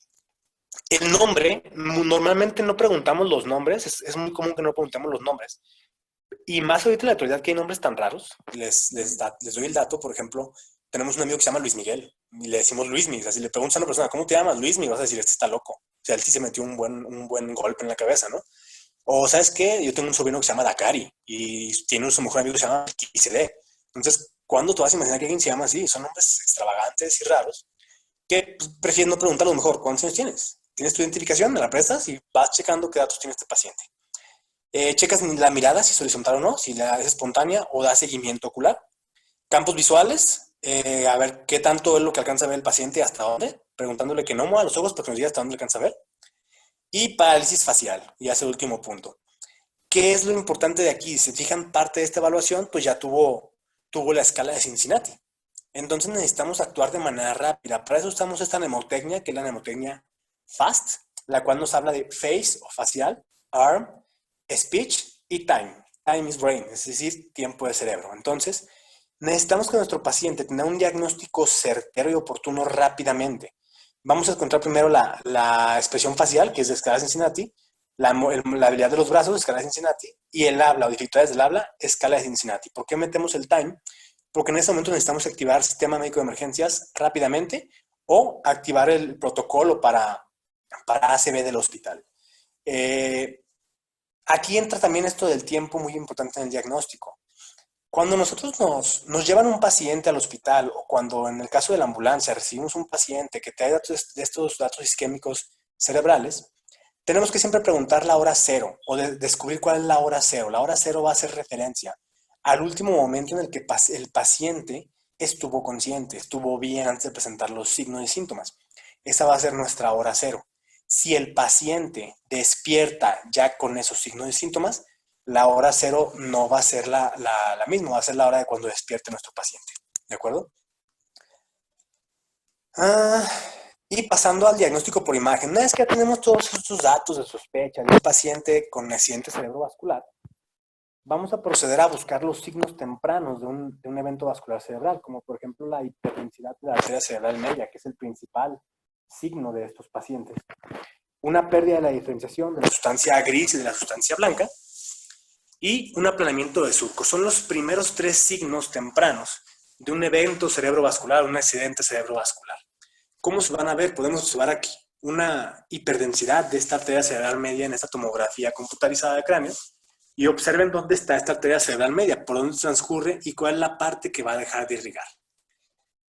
nombre, normalmente no preguntamos los nombres, es muy común que no preguntemos los nombres. Y más ahorita en la actualidad que hay nombres tan raros, les doy el dato. Por ejemplo, tenemos un amigo que se llama Luis Miguel y le decimos Luismi. O sea, si le preguntas a una persona, ¿cómo te llamas? Luismi, vas a decir, este está loco. O sea, él sí se metió un buen golpe en la cabeza, ¿no? O, ¿sabes qué? Yo tengo un sobrino que se llama Dakari y tiene su mejor amigo que se llama Kisele. Entonces, ¿cuándo te vas a imaginar que alguien se llama así? Son nombres extravagantes y raros que pues, prefiero no preguntar a lo mejor. ¿Cuántos años tienes? ¿Tienes tu identificación? ¿Me la prestas? Y vas checando qué datos tiene este paciente. Checas la mirada, si es horizontal o no, si la es espontánea o da seguimiento ocular. Campos visuales, a ver qué tanto es lo que alcanza a ver el paciente y hasta dónde, preguntándole que no mueva los ojos para que nos diga hasta dónde alcanza a ver. Y parálisis facial, y hace el último punto. ¿Qué es lo importante de aquí? Si se fijan, parte de esta evaluación, pues ya tuvo la escala de Cincinnati. Entonces necesitamos actuar de manera rápida. Para eso usamos esta mnemotecnia, que es la mnemotecnia FAST, la cual nos habla de face o facial, arm, speech y time. Time is brain, es decir, tiempo de cerebro. Entonces, necesitamos que nuestro paciente tenga un diagnóstico certero y oportuno rápidamente. Vamos a encontrar primero la expresión facial, que es de escala de Cincinnati, la habilidad de los brazos, escala de Cincinnati, y el habla o dificultades del habla, escala de Cincinnati. ¿Por qué metemos el time? Porque en este momento necesitamos activar sistema médico de emergencias rápidamente o activar el protocolo para ACV del hospital. Aquí entra también esto del tiempo, muy importante en el diagnóstico. Cuando nosotros nos llevan un paciente al hospital, o cuando en el caso de la ambulancia recibimos un paciente que trae estos datos isquémicos cerebrales, tenemos que siempre preguntar la hora cero o descubrir cuál es la hora cero. La hora cero va a hacer referencia al último momento en el que el paciente estuvo consciente, estuvo bien antes de presentar los signos y síntomas. Esa va a ser nuestra hora cero. Si el paciente despierta ya con esos signos y síntomas, la hora cero no va a ser la misma, va a ser la hora de cuando despierte nuestro paciente. ¿De acuerdo? Y pasando al diagnóstico por imagen. Una vez que ya tenemos todos estos datos de sospecha de un paciente con accidente cerebrovascular, vamos a proceder a buscar los signos tempranos de un evento vascular cerebral, como por ejemplo la hiperdensidad de la arteria cerebral media, que es el principal signo de estos pacientes. Una pérdida de la diferenciación de la sustancia gris y de la sustancia blanca, y un aplanamiento de surcos. Son los primeros 3 signos tempranos de un evento cerebrovascular, un accidente cerebrovascular. ¿Cómo se van a ver? Podemos observar aquí una hiperdensidad de esta arteria cerebral media en esta tomografía computarizada de cráneo, y observen dónde está esta arteria cerebral media, por dónde transcurre y cuál es la parte que va a dejar de irrigar.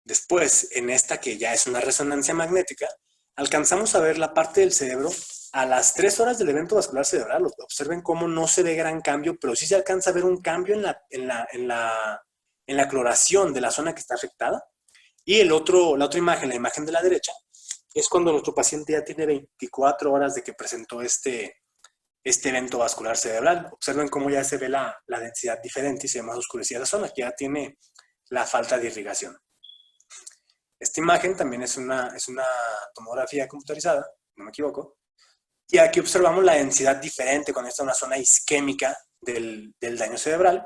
Después, en esta que ya es una resonancia magnética, alcanzamos a ver la parte del cerebro a las 3 horas del evento vascular cerebral. Observen cómo no se ve gran cambio, pero sí se alcanza a ver un cambio en la coloración de la zona que está afectada. Y la otra imagen, la imagen de la derecha, es cuando nuestro paciente ya tiene 24 horas de que presentó este evento vascular cerebral. Observen cómo ya se ve la densidad diferente y se ve más oscurecida la zona, que ya tiene la falta de irrigación. Esta imagen también es una tomografía computarizada, no me equivoco, y aquí observamos la densidad diferente cuando está en una zona isquémica del daño cerebral.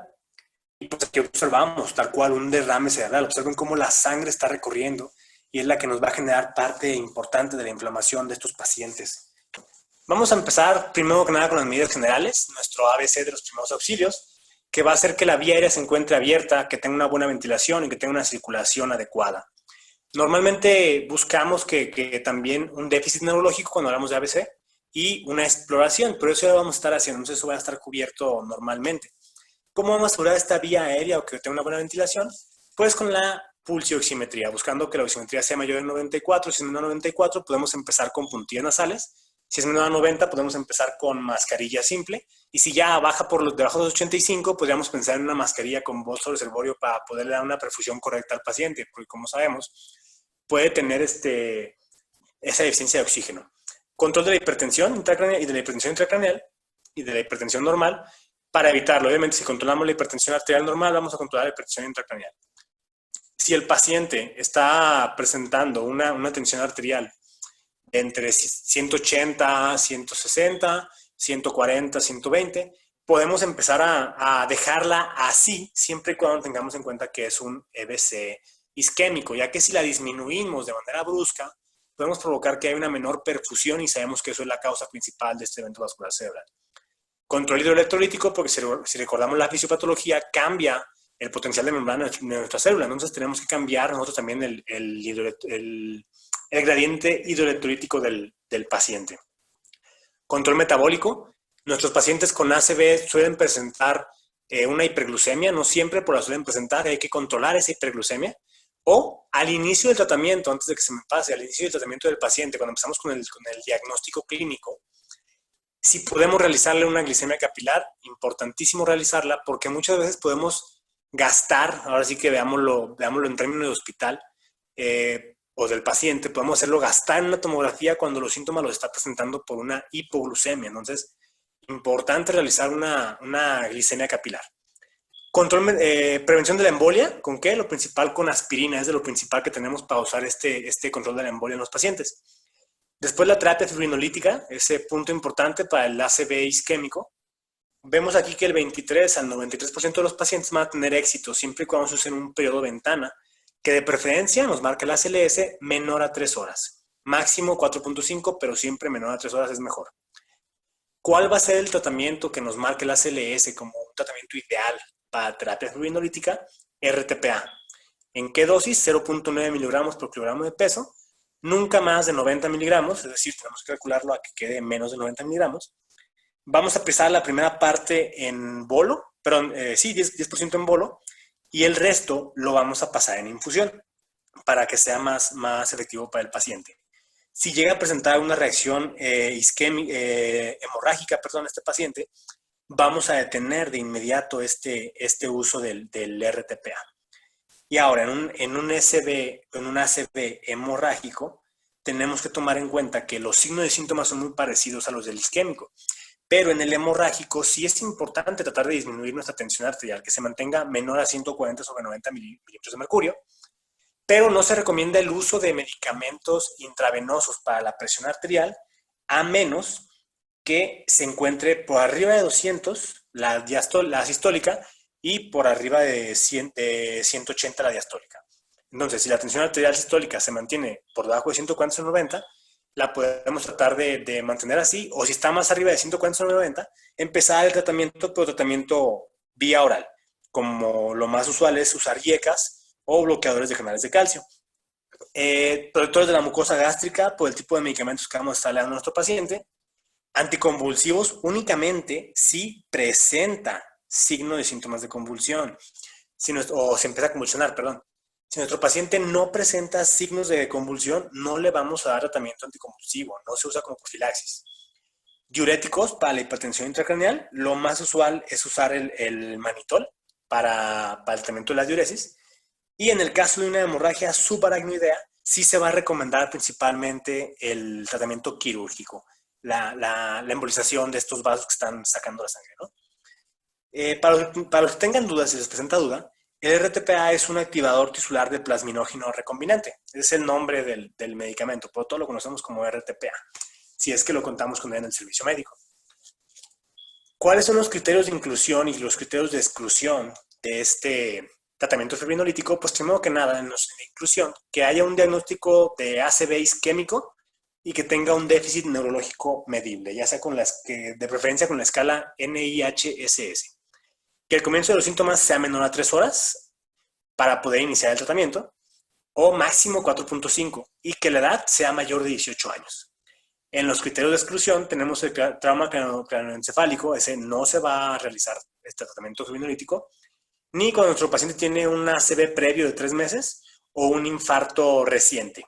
Y pues aquí observamos tal cual un derrame cerebral. Observen cómo la sangre está recorriendo y es la que nos va a generar parte importante de la inflamación de estos pacientes. Vamos a empezar primero que nada con las medidas generales, nuestro ABC de los primeros auxilios, que va a hacer que la vía aérea se encuentre abierta, que tenga una buena ventilación y que tenga una circulación adecuada. Normalmente buscamos que también un déficit neurológico cuando hablamos de ABC y una exploración, pero eso ya lo vamos a estar haciendo, entonces eso va a estar cubierto normalmente. ¿Cómo vamos a asegurar esta vía aérea o que tenga una buena ventilación? Pues con la pulsioximetría, buscando que la oximetría sea mayor a 94, si es menor a 94 podemos empezar con puntillas nasales, si es menor a 90 podemos empezar con mascarilla simple, y si ya baja por debajo de los 85 podríamos pensar en una mascarilla con bolso reservorio para poderle dar una perfusión correcta al paciente, porque como sabemos puede tener esa deficiencia de oxígeno. Control de la hipertensión intracraneal y de la hipertensión intracraneal y de la hipertensión normal para evitarlo. Obviamente, si controlamos la hipertensión arterial normal, vamos a controlar la hipertensión intracraneal. Si el paciente está presentando una tensión arterial entre 180, 160, 140, 120, podemos empezar a dejarla así, siempre y cuando tengamos en cuenta que es un EBC isquémico, ya que si la disminuimos de manera brusca, podemos provocar que haya una menor perfusión y sabemos que eso es la causa principal de este evento vascular cerebral. Control hidroelectrolítico, porque si recordamos la fisiopatología, cambia el potencial de membrana de nuestra célula, entonces tenemos que cambiar nosotros también el gradiente hidroelectrolítico del paciente. Control metabólico, nuestros pacientes con ACV suelen presentar una hiperglucemia, no siempre, pero la suelen presentar, hay que controlar esa hiperglucemia. O al inicio del tratamiento, antes de que se me pase, al inicio del tratamiento del paciente, cuando empezamos con el diagnóstico clínico, si podemos realizarle una glicemia capilar, importantísimo realizarla, porque muchas veces podemos gastar, ahora sí que veámoslo en términos de hospital o del paciente, podemos hacerlo gastar en una tomografía cuando los síntomas los está presentando por una hipoglucemia. Entonces, importante realizar una glicemia capilar. Prevención de la embolia, ¿con qué? Lo principal con aspirina, es de lo principal que tenemos para usar este control de la embolia en los pacientes. Después la terapia fibrinolítica, ese punto importante para el ACV isquémico. Vemos aquí que el 23 al 93% de los pacientes van a tener éxito siempre y cuando se use en un periodo ventana, que de preferencia nos marca el ACLS menor a 3 horas. Máximo 4.5, pero siempre menor a 3 horas es mejor. ¿Cuál va a ser el tratamiento que nos marque el ACLS como un tratamiento ideal para terapia fibrinolítica? RTPA. ¿En qué dosis? 0.9 miligramos por kilogramo de peso. Nunca más de 90 miligramos, es decir, tenemos que calcularlo a que quede menos de 90 miligramos. Vamos a pesar la primera parte en bolo, perdón, 10% en bolo, y el resto lo vamos a pasar en infusión para que sea más efectivo para el paciente. Si llega a presentar una reacción hemorrágica, este paciente, vamos a detener de inmediato este uso del RTPA. Y ahora, en un ACV hemorrágico, tenemos que tomar en cuenta que los signos y síntomas son muy parecidos a los del isquémico. Pero en el hemorrágico sí es importante tratar de disminuir nuestra tensión arterial, que se mantenga menor a 140 sobre 90 milímetros de mercurio. Pero no se recomienda el uso de medicamentos intravenosos para la presión arterial, a menos que se encuentre por arriba de 200 la sistólica y por arriba de 180 la diastólica. Entonces, si la tensión arterial sistólica se mantiene por debajo de 140 sobre 90, la podemos tratar de mantener así, o si está más arriba de 140 sobre 90, empezar el tratamiento, pero tratamiento vía oral, como lo más usual es usar IECAS o bloqueadores de canales de calcio. Protectores de la mucosa gástrica por el tipo de medicamentos que vamos a estar dando a nuestro paciente. Anticonvulsivos únicamente si presenta signo de síntomas de convulsión, o se empieza a convulsionar, perdón. Si nuestro paciente no presenta signos de convulsión, no le vamos a dar tratamiento anticonvulsivo, no se usa como profilaxis. Diuréticos para la hipertensión intracraneal, lo más usual es usar el manitol para el tratamiento de la diuresis. Y en el caso de una hemorragia subaracnoidea, sí se va a recomendar principalmente el tratamiento quirúrgico, la embolización de estos vasos que están sacando la sangre, ¿no? Para los que tengan dudas, si les presenta duda, el RTPA es un activador tisular de plasminógeno recombinante. Es el nombre del medicamento, pero todos lo conocemos como RTPA, si es que lo contamos con él en el servicio médico. ¿Cuáles son los criterios de inclusión y los criterios de exclusión de este tratamiento fibrinolítico? Pues primero que nada, en la inclusión, que haya un diagnóstico de ACV isquémico y que tenga un déficit neurológico medible, ya sea de preferencia con la escala NIHSS. Que el comienzo de los síntomas sea menor a 3 horas para poder iniciar el tratamiento, o máximo 4.5, y que la edad sea mayor de 18 años. En los criterios de exclusión tenemos el trauma craneoencefálico, ese no se va a realizar este tratamiento fibrinolítico, ni cuando nuestro paciente tiene un ACV previo de 3 meses o un infarto reciente.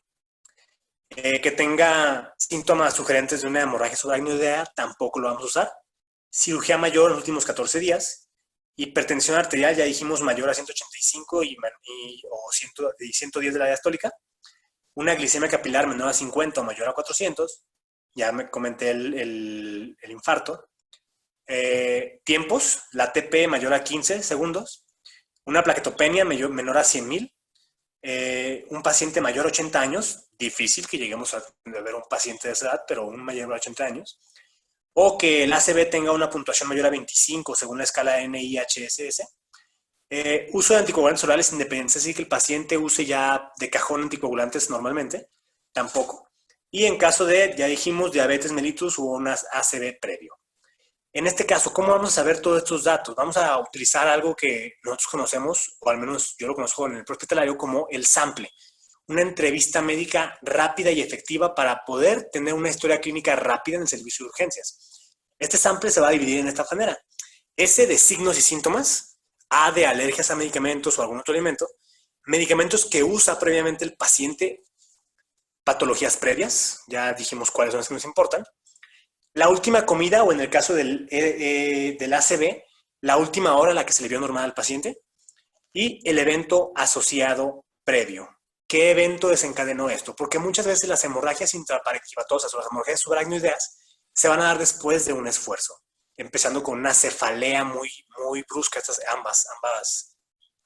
Que tenga síntomas sugerentes de una hemorragia subaracnoidea, tampoco lo vamos a usar. Cirugía mayor en los últimos 14 días. Hipertensión arterial, ya dijimos, mayor a 185 o 110 de la diastólica. Una glicemia capilar menor a 50 o mayor a 400. Ya me comenté el infarto. Tiempos, la TP mayor a 15 segundos. Una plaquetopenia menor a 100,000. Un paciente mayor a 80 años. Difícil que lleguemos a ver un paciente de esa edad, pero un mayor a 80 años. O que el ACV tenga una puntuación mayor a 25 según la escala NIHSS. Uso de anticoagulantes orales independientes, así que el paciente use ya de cajón anticoagulantes normalmente, tampoco. Y en caso de, ya dijimos, diabetes mellitus o un ACV previo. En este caso, ¿cómo vamos a saber todos estos datos? Vamos a utilizar algo que nosotros conocemos, o al menos yo lo conozco en el hospitalario, como el sample. Una entrevista médica rápida y efectiva para poder tener una historia clínica rápida en el servicio de urgencias. Este sample se va a dividir en esta manera. S de signos y síntomas, A de alergias a medicamentos o algún otro alimento, medicamentos que usa previamente el paciente, patologías previas, ya dijimos cuáles son las que nos importan, la última comida o en el caso del ACV, la última hora a la que se le vio normal al paciente y el evento asociado previo. ¿Qué evento desencadenó esto? Porque muchas veces las hemorragias intraparenquimatosas o las hemorragias subaracnoideas se van a dar después de un esfuerzo, empezando con una cefalea muy brusca,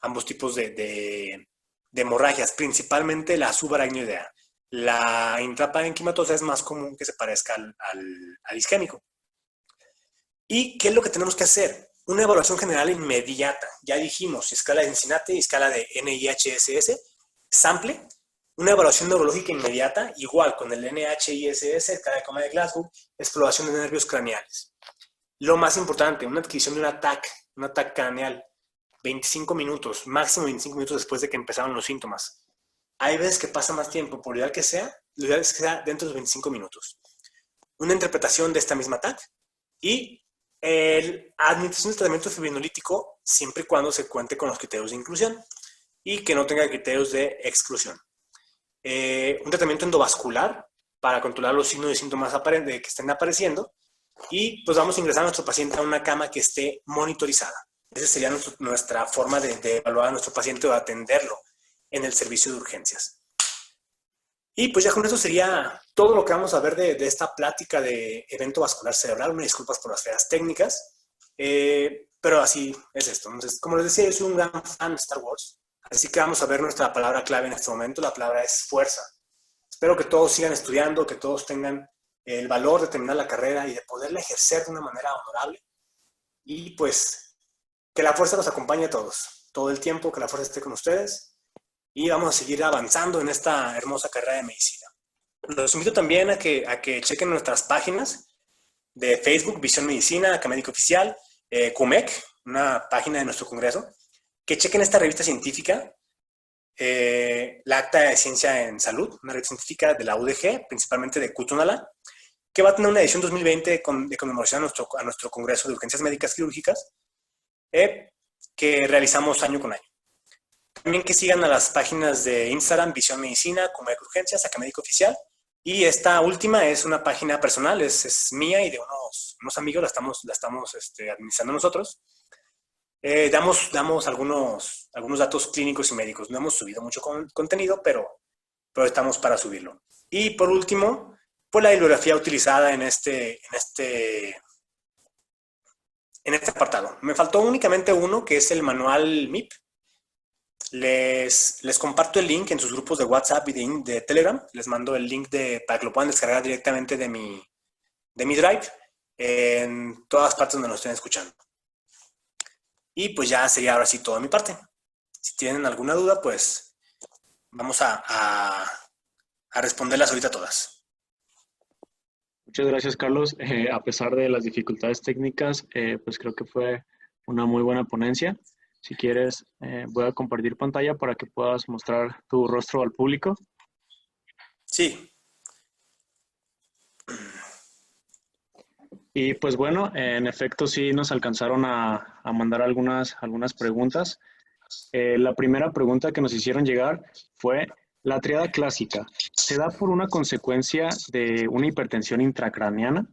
ambos tipos de hemorragias, principalmente la subaracnoidea. La intraparenquimatosa es más común que se parezca al isquémico. ¿Y qué es lo que tenemos que hacer? Una evaluación general inmediata. Ya dijimos, escala de Cincinnati y escala de NIHSS, sample, una evaluación neurológica inmediata, igual con el NHISS, escala de coma de Glasgow, exploración de nervios craneales. Lo más importante, una adquisición de un ataque craneal, 25 minutos, máximo 25 minutos después de que empezaron los síntomas. Hay veces que pasa más tiempo, por lo ideal que sea, lo ideal es que sea dentro de los 25 minutos. Una interpretación de esta misma TAC y administración de tratamiento fibrinolítico siempre y cuando se cuente con los criterios de inclusión y que no tenga criterios de exclusión. Un tratamiento endovascular para controlar los signos y síntomas que estén apareciendo y pues vamos a ingresar a nuestro paciente a una cama que esté monitorizada. Esa sería nuestra forma de evaluar a nuestro paciente o de atenderlo en el servicio de urgencias. Y pues ya con eso sería todo lo que vamos a ver de esta plática de evento vascular cerebral. Una disculpas por las feas técnicas, pero así es esto. Entonces, como les decía, yo soy un gran fan de Star Wars, así que vamos a ver nuestra palabra clave en este momento. La palabra es fuerza. Espero que todos sigan estudiando, que todos tengan el valor de terminar la carrera y de poderla ejercer de una manera honorable. Y pues que la fuerza los acompañe a todos, todo el tiempo, que la fuerza esté con ustedes. Y vamos a seguir avanzando en esta hermosa carrera de medicina. Los invito también a que chequen nuestras páginas de Facebook, Visión Medicina, Acamédic Oficial, CUMEC, una página de nuestro congreso, que chequen esta revista científica, la Acta de Ciencia en Salud, una revista científica de la UDG, principalmente de Cutunala, que va a tener una edición 2020 de conmemoración a nuestro Congreso de Urgencias Médicas Quirúrgicas, que realizamos año con año. También que sigan a las páginas de Instagram, Visión Medicina, como Urgencias, Acamédic Oficial. Y esta última es una página personal, es mía y de unos amigos, la estamos administrando nosotros. Damos algunos datos clínicos y médicos. No hemos subido mucho contenido, pero estamos para subirlo. Y por último, pues la bibliografía utilizada en este apartado. Me faltó únicamente uno, que es el manual MIP. Les comparto el link en sus grupos de WhatsApp y de Telegram. Les mando el link para que lo puedan descargar directamente de mi Drive en todas partes donde nos estén escuchando. Y pues ya sería ahora sí todo de mi parte. Si tienen alguna duda, pues vamos a responderlas ahorita todas. Muchas gracias, Carlos. A pesar de las dificultades técnicas, pues creo que fue una muy buena ponencia. Si quieres, voy a compartir pantalla para que puedas mostrar tu rostro al público. Sí. Y pues bueno, en efecto sí nos alcanzaron a mandar algunas preguntas. La primera pregunta que nos hicieron llegar fue: ¿la triada clásica se da por una consecuencia de una hipertensión intracraneana?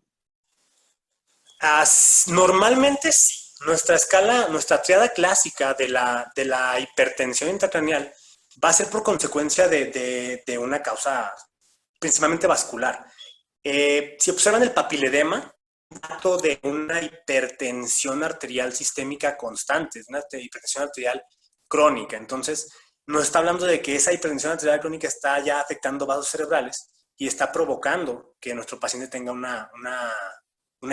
Normalmente sí. Nuestra triada clásica de la hipertensión intracraneal va a ser por consecuencia de una causa principalmente vascular. Si observan el papiledema, dato de una hipertensión arterial sistémica constante, es una hipertensión arterial crónica. Entonces, nos está hablando de que esa hipertensión arterial crónica está ya afectando vasos cerebrales y está provocando que nuestro paciente tenga una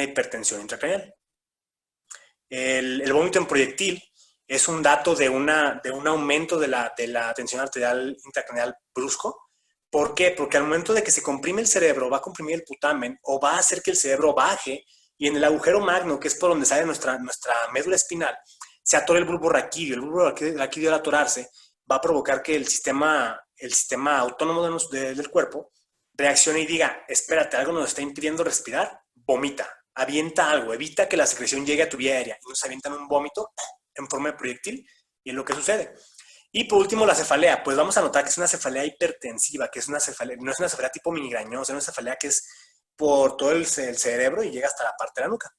hipertensión intracraneal. El vómito en proyectil es un dato de un aumento de la tensión arterial intracraneal brusco. ¿Por qué? Porque al momento de que se comprime el cerebro, va a comprimir el putamen o va a hacer que el cerebro baje, y en el agujero magno, que es por donde sale nuestra médula espinal, se atore el bulbo raquídeo. El bulbo raquídeo, al atorarse, va a provocar que el sistema autónomo del cuerpo reaccione y diga: espérate, algo nos está impidiendo respirar, vomita, avienta algo, evita que la secreción llegue a tu vía aérea. Y nos avientan un vómito en forma de proyectil, y es lo que sucede. Y por último, la cefalea. Pues vamos a notar que es una cefalea hipertensiva, que es una cefalea, no es una cefalea tipo migrañosa, es una cefalea que es por todo el cerebro y llega hasta la parte de la nuca.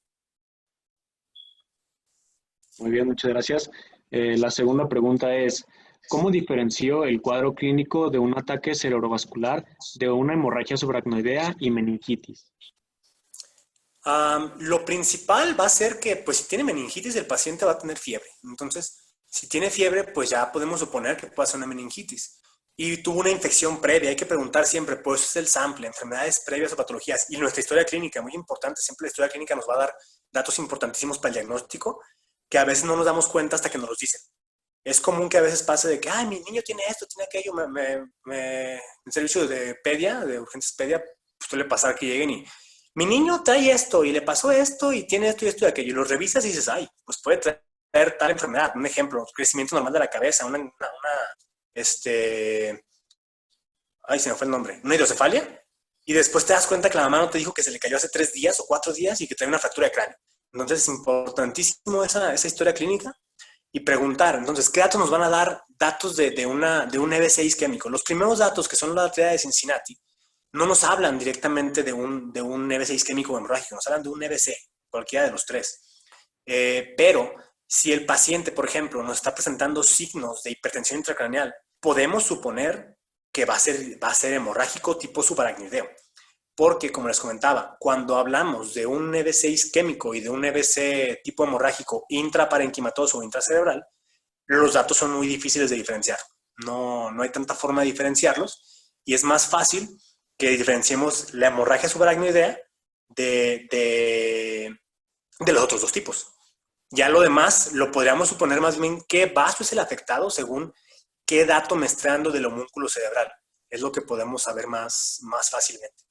Muy bien, muchas gracias. La segunda pregunta es: ¿cómo diferenció el cuadro clínico de un ataque cerebrovascular de una hemorragia subaracnoidea y meningitis? Lo principal va a ser que, pues, si tiene meningitis, el paciente va a tener fiebre. Entonces, si tiene fiebre, pues ya podemos suponer que puede ser una meningitis. Y tuvo una infección previa. Hay que preguntar siempre, pues es el sample, enfermedades previas o patologías. Y nuestra historia clínica, muy importante, siempre la historia clínica nos va a dar datos importantísimos para el diagnóstico, que a veces no nos damos cuenta hasta que nos los dicen. Es común que a veces pase de que, ay, mi niño tiene esto, tiene aquello. En servicio de pedia, de urgencias pedia, pues suele pasar que lleguen y: mi niño trae esto y le pasó esto y tiene esto y esto y aquello. Y lo revisas y dices: ay, pues puede traer tal enfermedad. Un ejemplo, crecimiento normal de la cabeza, ay, se me fue el nombre, una hidrocefalia. Y después te das cuenta que la mamá no te dijo que se le cayó hace 3 días o 4 días y que trae una fractura de cráneo. Entonces es importantísimo esa historia clínica y preguntar. Entonces, ¿qué datos nos van a dar? Datos de un EBC isquémico. Los primeros datos, que son la triada de Cincinnati, no nos hablan directamente de un EBC isquémico o hemorrágico, nos hablan de un EBC, cualquiera de los tres. Pero si el paciente, por ejemplo, nos está presentando signos de hipertensión intracraneal, podemos suponer que va a ser hemorrágico tipo subaracnoideo. Porque, como les comentaba, cuando hablamos de un EBC isquémico y de un EBC tipo hemorrágico intraparenquimatoso o intracerebral, los datos son muy difíciles de diferenciar. No hay tanta forma de diferenciarlos, y es más fácil que diferenciemos la hemorragia subaracnoidea de los otros dos tipos. Ya lo demás lo podríamos suponer más bien qué vaso es el afectado según qué dato me está dando del homúnculo cerebral. Es lo que podemos saber más fácilmente.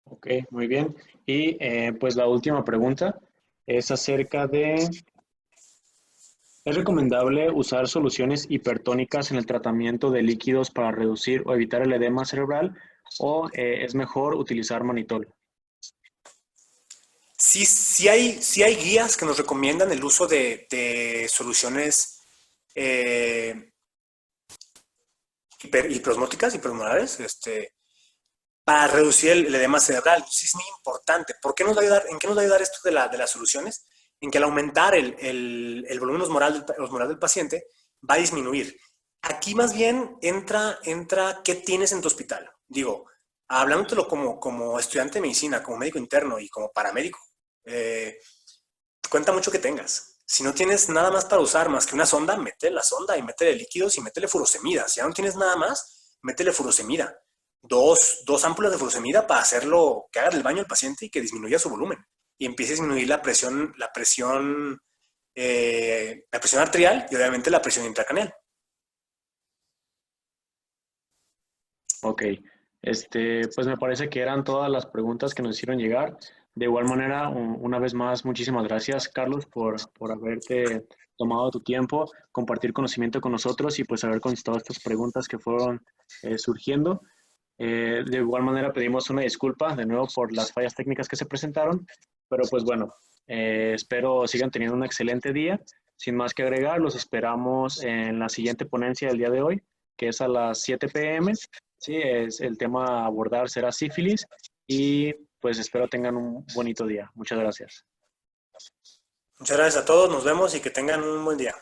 Ok, muy bien. Y pues la última pregunta es acerca de: ¿es recomendable usar soluciones hipertónicas en el tratamiento de líquidos para reducir o evitar el edema cerebral, o es mejor utilizar manitol? sí hay guías que nos recomiendan el uso de soluciones hiperosmóticas, hipermolares, para reducir el edema cerebral. Sí es muy importante. ¿Por qué nos va a ayudar? ¿En qué nos va a ayudar esto de las soluciones? En que al aumentar el volumen osmolar del paciente va a disminuir. Aquí más bien entra qué tienes en tu hospital. Digo, hablándotelo como estudiante de medicina, como médico interno y como paramédico, cuenta mucho que tengas. Si no tienes nada más para usar más que una sonda, métele la sonda y métele líquidos y métele furosemida. Si ya no tienes nada más, métele furosemida. Dos ámpulas de furosemida para hacerlo, que haga el baño al paciente y que disminuya su volumen. Y empiece a disminuir la presión arterial y obviamente la presión intracraneal. Ok, pues me parece que eran todas las preguntas que nos hicieron llegar. De igual manera, una vez más, muchísimas gracias, Carlos, por haberte tomado tu tiempo, compartir conocimiento con nosotros y pues haber contestado estas preguntas que fueron surgiendo. De igual manera, pedimos una disculpa de nuevo por las fallas técnicas que se presentaron, pero pues bueno, espero sigan teniendo un excelente día. Sin más que agregar, los esperamos en la siguiente ponencia del día de hoy, que es a las 7 p.m. Sí, el tema a abordar será sífilis y pues espero tengan un bonito día. Muchas gracias. Muchas gracias a todos, nos vemos y que tengan un buen día.